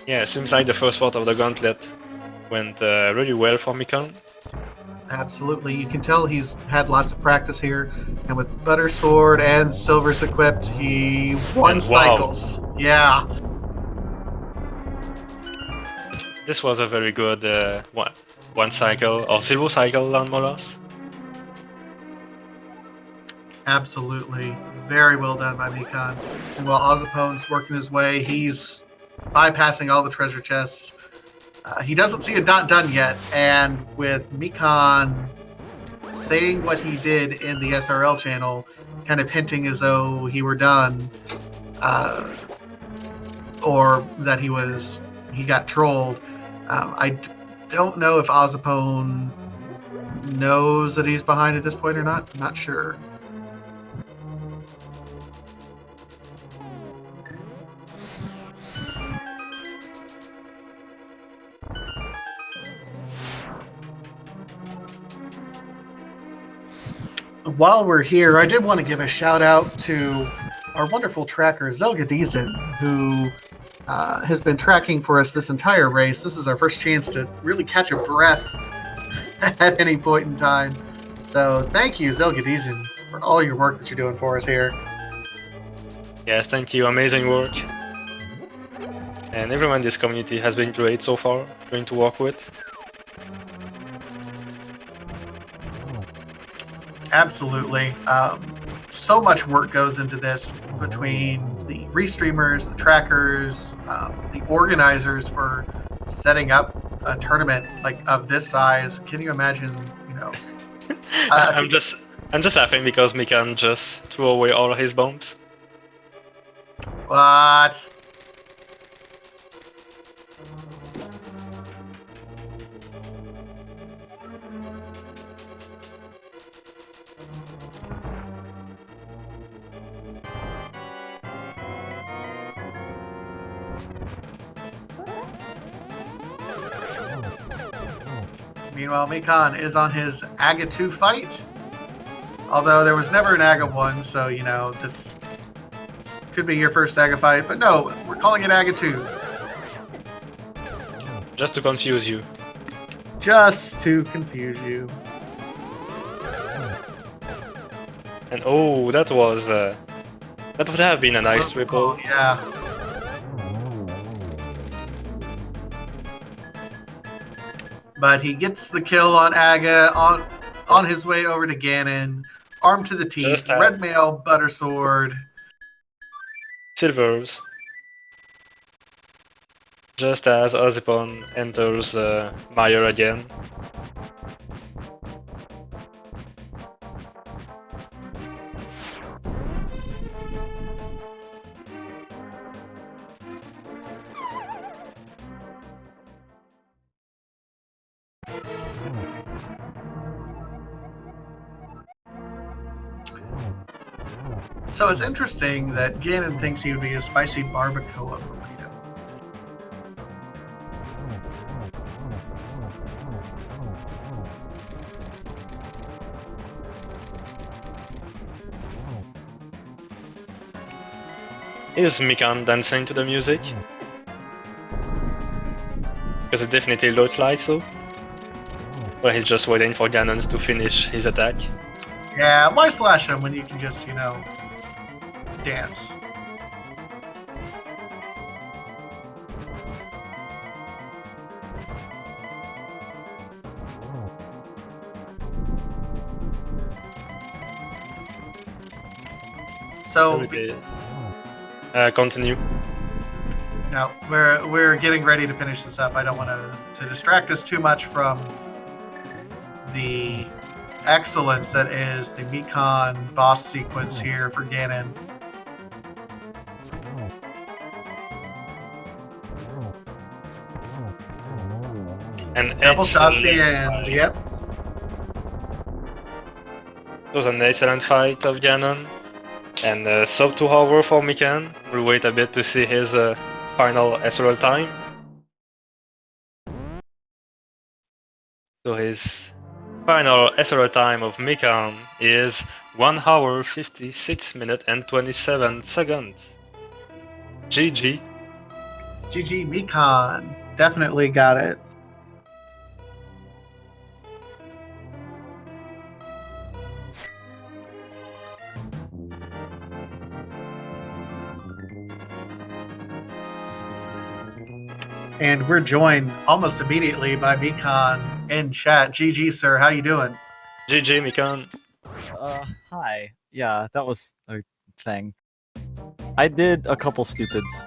Yeah, seems like the first part of the gauntlet went really well for Mikan. Absolutely, you can tell he's had lots of practice here, and with butter sword and silvers equipped, he won cycles. Yeah. This was a very good one cycle or zero cycle on Molas. Absolutely, very well done by Mikan. And while Ozipone's working his way, he's bypassing all the treasure chests. He doesn't see a dot done yet, and with Mikan saying what he did in the SRL channel, kind of hinting as though he were done, or that he got trolled. I don't know if Ozipone knows that he's behind at this point or not. I'm not sure. While we're here, I did want to give a shout out to our wonderful tracker, Zelgadizin, who has been tracking for us this entire race. This is our first chance to really catch a breath at any point in time. So thank you, Zelgadizin, for all your work that you're doing for us here. Yes, thank you. Amazing work. And everyone in this community has been great so far, going to work with. Absolutely. So much work goes into this between the restreamers, the trackers, the organizers for setting up a tournament like of this size. Can you imagine? I'm just laughing because Mikan just threw away all his bombs. What? Meanwhile, Mikan is on his Aga 2 fight. Although there was never an Aga 1, so, this could be your first Aga fight. But no, we're calling it Aga 2. Just to confuse you. Just to confuse you. And oh, that would have been a nice triple. Yeah. But he gets the kill on Aga on his way over to Ganon, armed to the teeth, Just as- red mail, butter sword. Silvers. Just as ozipone enters Mire again. So it's interesting that Ganon thinks he would be a spicy barbacoa burrito. Is Mikan dancing to the music? Because it definitely looks like so. But he's just waiting for Ganon to finish his attack. Yeah, why slash him when you can just, dance? So Okay. Continue. now we're getting ready to finish this up. I don't want to distract us too much from the excellence that is the Mikan boss sequence here for Ganon. An Double shot at the excellent end. fight. Yep. It was an excellent fight of Ganon. And sub 2 hours for Mikan. We'll wait a bit to see his final SRL time. So his final SRL time of Mikan is 1 hour 56 minutes and 27 seconds. GG. GG Mikan. Definitely got it. And we're joined almost immediately by Mikan in chat. GG, sir. How you doing? GG Mikan. Hi. Yeah, that was a thing. I did a couple stupids.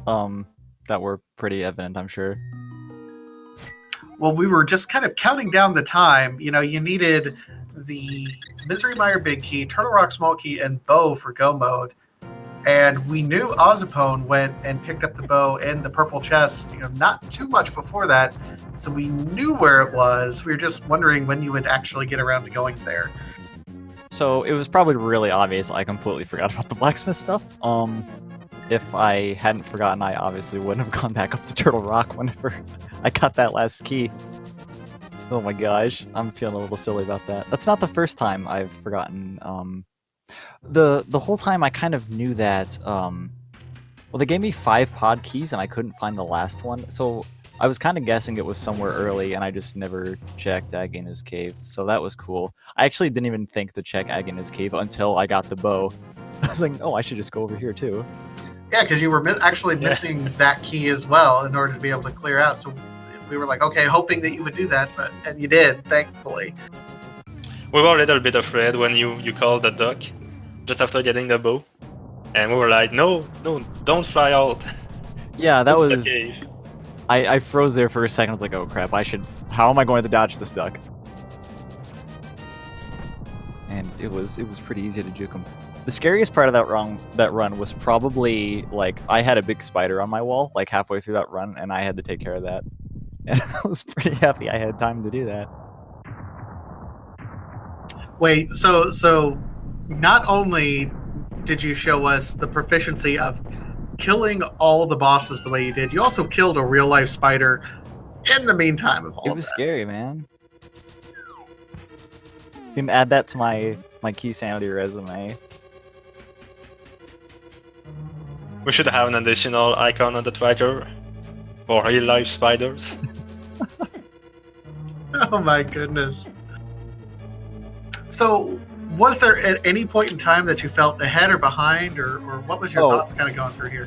That were pretty evident, I'm sure. Well, we were just kind of counting down the time. You needed the Misery Mire Big Key, Turtle Rock Small Key, and bow for go mode. And we knew Ozipone went and picked up the bow in the purple chest, not too much before that. So we knew where it was. We were just wondering when you would actually get around to going there. So it was probably really obvious I completely forgot about the blacksmith stuff. If I hadn't forgotten, I obviously wouldn't have gone back up to Turtle Rock whenever I got that last key. Oh my gosh, I'm feeling a little silly about that. That's not the first time I've forgotten. The whole time I kind of knew that. Well, they gave me 5 pod keys and I couldn't find the last one, so I was kind of guessing it was somewhere early, and I just never checked Agina's cave. So that was cool. I actually didn't even think to check Agina's cave until I got the bow. I was like, oh, I should just go over here too. Yeah, because you were actually missing that key as well in order to be able to clear out. So we were like, okay, hoping that you would do that, and you did, thankfully. We were a little bit afraid when you called the duck just after getting the bow. And we were like, no, don't fly out. Yeah, that Go to the was... cave. I froze there for a second. I was like, oh crap, how am I going to dodge this duck? And it was pretty easy to juke him. The scariest part of that run was probably, like, I had a big spider on my wall, like, halfway through that run, and I had to take care of that. And I was pretty happy I had time to do that. Wait, so not only did you show us the proficiency of killing all the bosses the way you did, you also killed a real-life spider in the meantime of all It of was that. scary, man. You can add that to my Keysanity resume. We should have an additional icon on the tracker for real-life spiders. Oh my goodness. So, was there at any point in time that you felt ahead or behind, or what was your thoughts kind of going through here?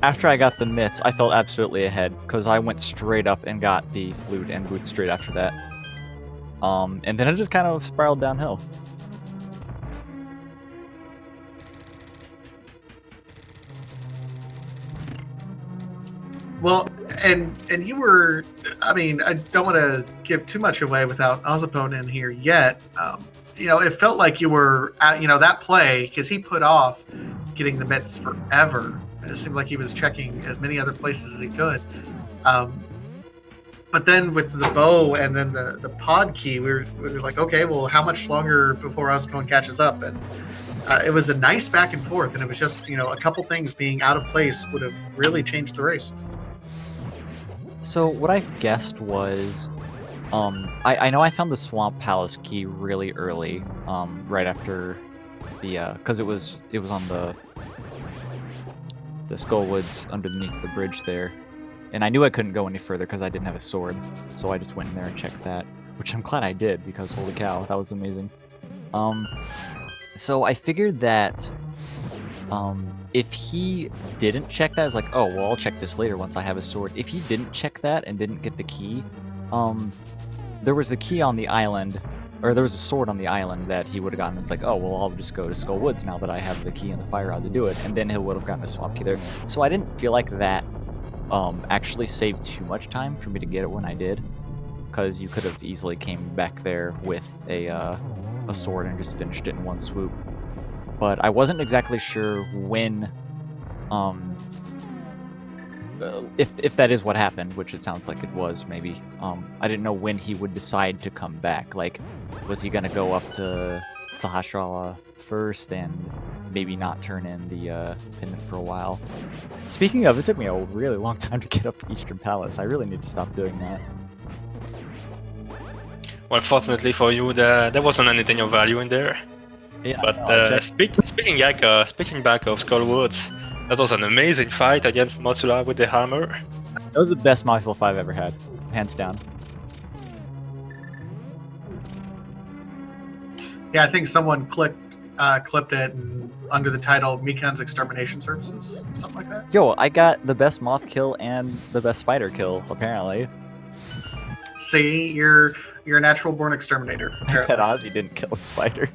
After I got the mitts, I felt absolutely ahead, because I went straight up and got the flute and boots straight after that. And then it just kind of spiraled downhill. Well, and you were, I mean, I don't want to give too much away without ozipone in here yet. It felt like you were, that play, because he put off getting the mitts forever. It seemed like he was checking as many other places as he could. But then with the bow and then the pod key, we were like, okay, well, how much longer before ozipone catches up? And it was a nice back and forth, and it was just, a couple things being out of place would have really changed the race. So what I guessed was, I know I found the Swamp Palace key really early, right after the, because it was on the Skullwoods underneath the bridge there, and I knew I couldn't go any further because I didn't have a sword, so I just went in there and checked that, which I'm glad I did because holy cow, that was amazing. So I figured that, if he didn't check that, it's like, oh, well, I'll check this later once I have a sword. If he didn't check that and didn't get the key, there was the key on the island, or there was a sword on the island that he would have gotten. It's like, oh, well, I'll just go to Skull Woods now that I have the key and the fire rod to do it, and then he would have gotten a swamp key there. So I didn't feel like that actually saved too much time for me to get it when I did, because you could have easily came back there with a sword and just finished it in one swoop. But I wasn't exactly sure when, if that is what happened, which it sounds like it was, maybe. I didn't know when he would decide to come back. Like, was he going to go up to Sahasrara first and maybe not turn in the pendant for a while? Speaking of, it took me a really long time to get up to Eastern Palace. I really need to stop doing that. Well, fortunately for you, there wasn't anything of value in there. Yeah, But speaking back of Skullwoods, that was an amazing fight against Motsula with the hammer. That was the best mouthful 5 I've ever had, hands down. Yeah, I think someone clipped it and under the title Mikan's Extermination Services, something like that. Yo, I got the best moth kill and the best spider kill, apparently. See, you're a natural born exterminator. I bet Ozzy didn't kill a spider.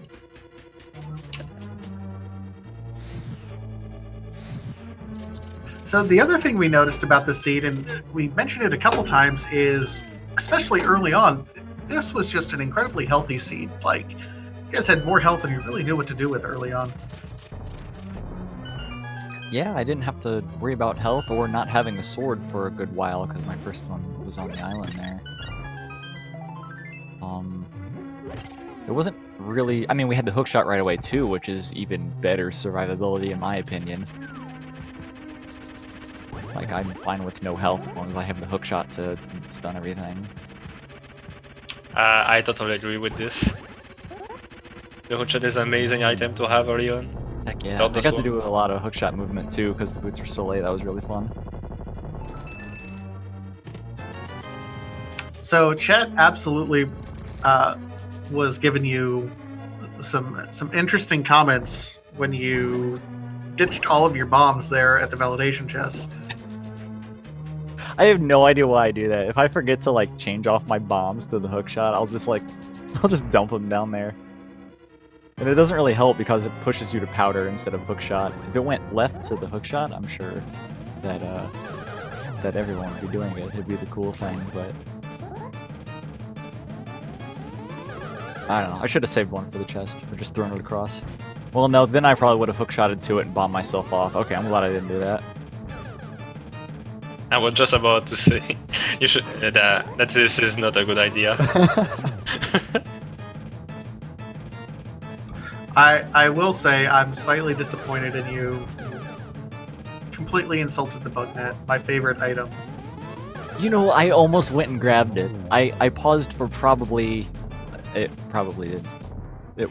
So the other thing we noticed about this seed, and we mentioned it a couple times, is especially early on, this was just an incredibly healthy seed. Like, you guys had more health than you really knew what to do with early on. Yeah, I didn't have to worry about health or not having a sword for a good while because my first one was on the island there. There wasn't really... I mean, we had the hookshot right away too, which is even better survivability in my opinion. Like, I'm fine with no health as long as I have the hookshot to stun everything. I totally agree with this. The hookshot is an amazing item to have early on. Heck yeah, I got to do a lot of hookshot movement too because the boots were so late. That was really fun. So chat absolutely was giving you some interesting comments when you ditched all of your bombs there at the validation chest. I have no idea why I do that. If I forget to like change off my bombs to the hookshot, I'll just dump them down there. And it doesn't really help because it pushes you to powder instead of hookshot. If it went left to the hookshot, I'm sure that that everyone would be doing it. It'd be the cool thing, but I don't know. I should have saved one for the chest or just thrown it across. Well, no, then I probably would have hookshotted to it and bombed myself off. Okay, I'm glad I didn't do that. I was just about to say you should that this is not a good idea. I will say I'm slightly disappointed in you. Completely insulted the bug net, my favorite item. You know, I almost went and grabbed it. I paused for probably... It probably did.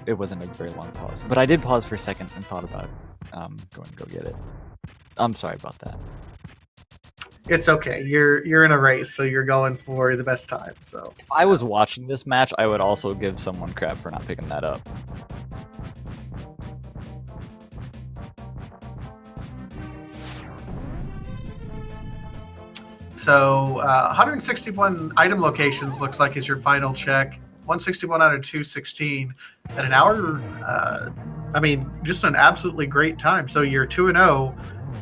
It wasn't a very long pause. But I did pause for a second and thought about going to go get it. I'm sorry about that. It's okay. You're in a race, so you're going for the best time. So if I was watching this match, I would also give someone crap for not picking that up. So 161 item locations looks like is your final check. 161 out of 216 at an hour. I mean, just an absolutely great time. So you're 2-0.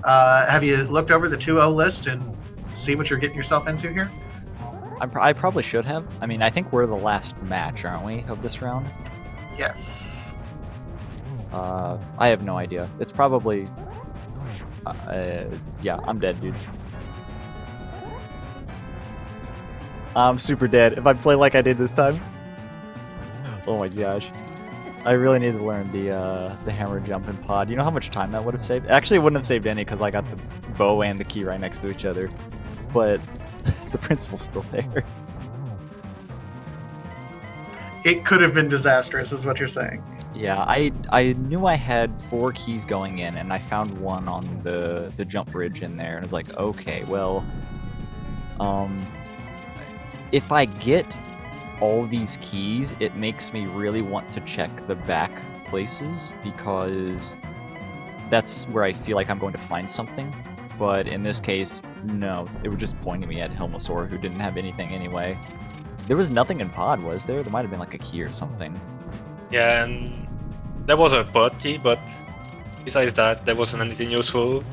Have you looked over the 2-0 list and see what you're getting yourself into here? I probably should have. I mean, I think we're the last match, aren't we, of this round? Yes. I have no idea. It's probably... yeah, I'm dead, dude. I'm super dead. If I play like I did this time... Oh my gosh. I really need to learn the hammer jump and pod. You know how much time that would have saved? Actually, it wouldn't have saved any because I got the bow and the key right next to each other. But the principle's still there. It could have been disastrous, is what you're saying. Yeah, I knew I had 4 keys going in, and I found one on the jump bridge in there, and I was like, okay, well, if I get all these keys, it makes me really want to check the back places, because that's where I feel like I'm going to find something. But in this case, no, it was just pointing me at Helmosaur, who didn't have anything anyway. There was nothing in pod, was there? There might have been like a key or something. Yeah, and there was a pod key, but besides that, there wasn't anything useful.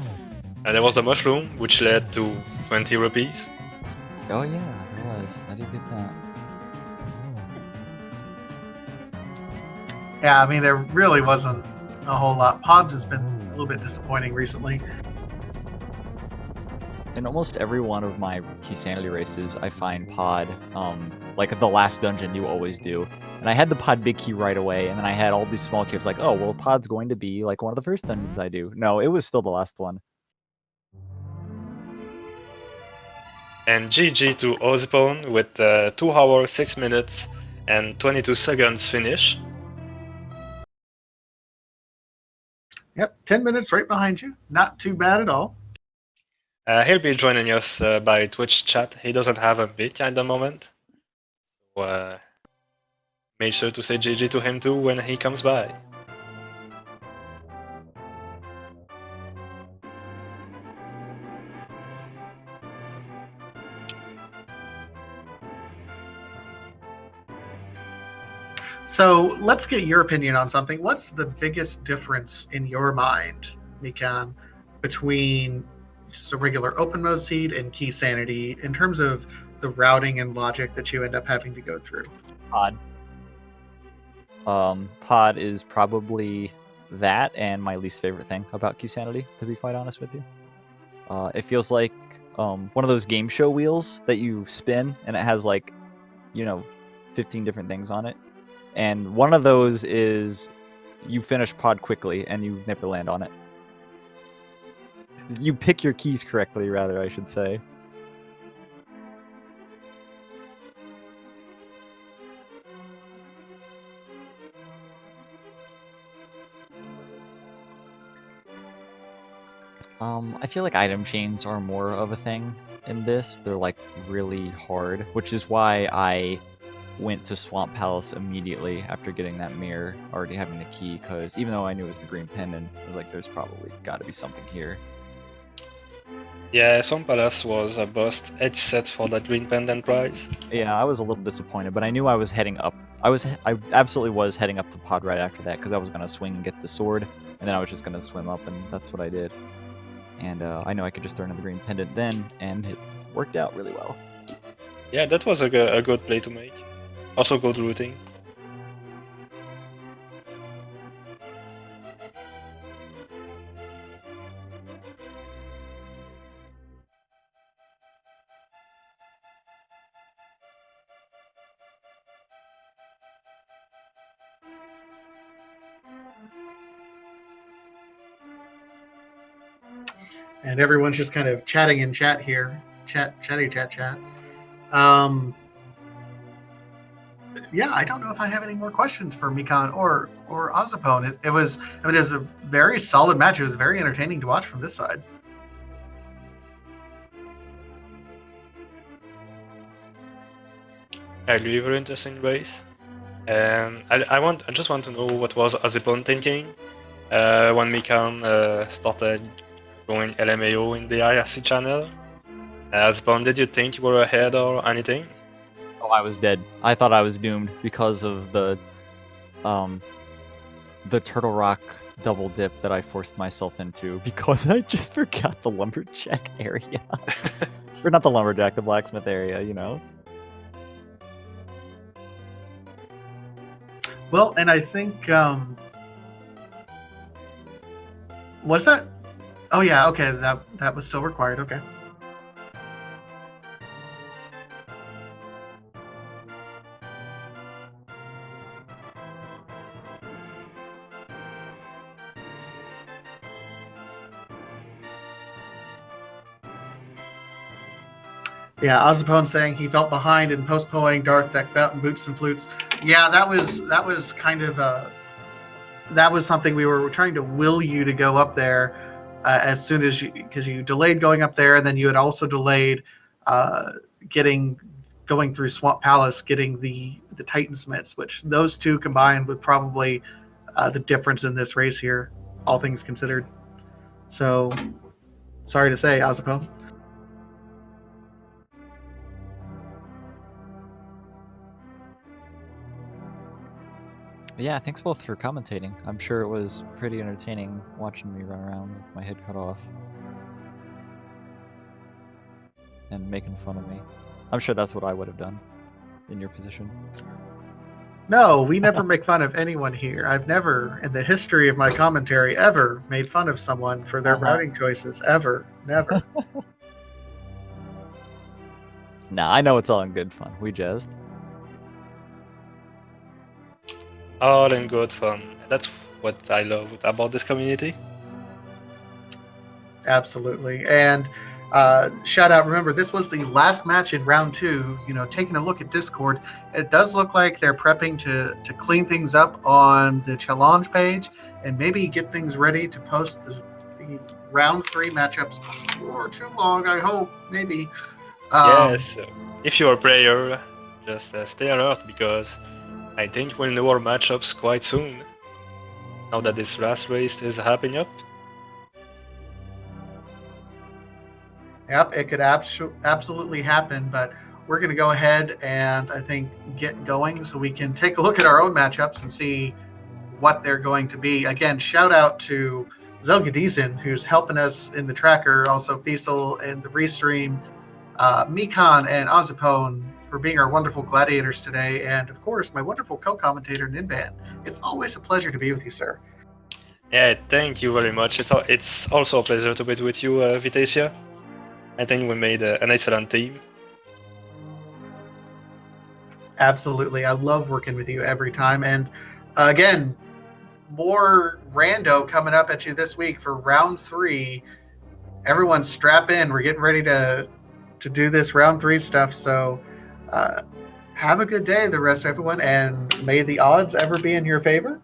There was the mushroom, which led to 20 rupees. Oh yeah, there was. I did get that. Yeah, I mean, there really wasn't a whole lot. Pod has been a little bit disappointing recently. In almost every one of my Keysanity races, I find pod, like the last dungeon you always do. And I had the pod big key right away, and then I had all these small keys like, oh, well, pod's going to be like one of the first dungeons I do. No, it was still the last one. And GG to ozipone with 2 hours, 6 minutes, and 22 seconds finish. Yep, 10 minutes right behind you. Not too bad at all. He'll be joining us by Twitch chat. He doesn't have a mic at the moment. So make sure to say GG to him too when he comes by. So let's get your opinion on something. What's the biggest difference in your mind, Mikan, between just a regular open mode seed and Keysanity in terms of the routing and logic that you end up having to go through? Pod. Pod is probably that and my least favorite thing about Keysanity, to be quite honest with you. It feels like one of those game show wheels that you spin and it has like, 15 different things on it. And one of those is you finish pod quickly and you never land on it. You pick your keys correctly, rather, I should say. I feel like item chains are more of a thing in this. They're like really hard, which is why I went to Swamp Palace immediately after getting that mirror, already having the key, because even though I knew it was the green pendant, I was like, there's probably got to be something here. Yeah, Swamp Palace was a bust. It's set for that green pendant prize. Yeah, I was a little disappointed, but I knew I was heading up. I absolutely was heading up to pod right after that, because I was going to swing and get the sword, and then I was just going to swim up, and that's what I did. And I know I could just throw in the green pendant then, and it worked out really well. Yeah, that was a good play to make. Also good routing. And everyone's just kind of chatting in chat here. Chat. Yeah, I don't know if I have any more questions for Mikan or ozipone. It was a very solid match. It was very entertaining to watch from this side. A really interesting race. And I just want to know what was ozipone thinking when Mikan started going LMAO in the IRC channel. Ozipone, did you think you were ahead or anything? Oh, I was dead. I thought I was doomed because of the Turtle Rock double dip that I forced myself into because I just forgot the lumberjack area. Or not the lumberjack, the blacksmith area, you know? Well, and I think was that? Oh yeah, okay, that was still required. Okay. Yeah, Ozipone saying he felt behind in postponing Darth Deck Mountain Boots and Flutes. Yeah, that was kind of that was something we were trying to will you to go up there as soon as because you delayed going up there, and then you had also delayed going through Swamp Palace, getting the Titansmiths, which those two combined would probably the difference in this race here, all things considered. So, sorry to say, Ozipone. Yeah, thanks both for commentating. I'm sure it was pretty entertaining watching me run around with my head cut off. And making fun of me. I'm sure that's what I would have done in your position. No, we never make fun of anyone here. I've never, in the history of my commentary, ever made fun of someone for their routing choices. Ever. Never. Nah, I know it's all in good fun. We jazzed. All in good fun. That's what I love about this community. Absolutely. And shout out, remember, this was the last match in round 2. You know, taking a look at Discord, it does look like they're prepping to clean things up on the challenge page and maybe get things ready to post the round 3 matchups before too long, I hope, maybe. Yes, if you're a player, just stay alert because I think we'll know our matchups quite soon. Now that this last race is happening up. Yep, it could absolutely happen, but we're going to go ahead and I think get going so we can take a look at our own matchups and see what they're going to be. Again, shout out to Zelgadizin, who's helping us in the tracker, also Fiesel in the restream, Mikan and Ozipone for being our wonderful gladiators today, and of course, my wonderful co-commentator, Ninban. It's always a pleasure to be with you, sir. Yeah, thank you very much. It's also a pleasure to be with you, Vitesia. I think we made an excellent team. Absolutely. I love working with you every time. And again, more rando coming up at you this week for round 3. Everyone strap in. We're getting ready to do this round 3 stuff. So have a good day, the rest of everyone, and may the odds ever be in your favor.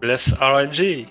Bless RNG.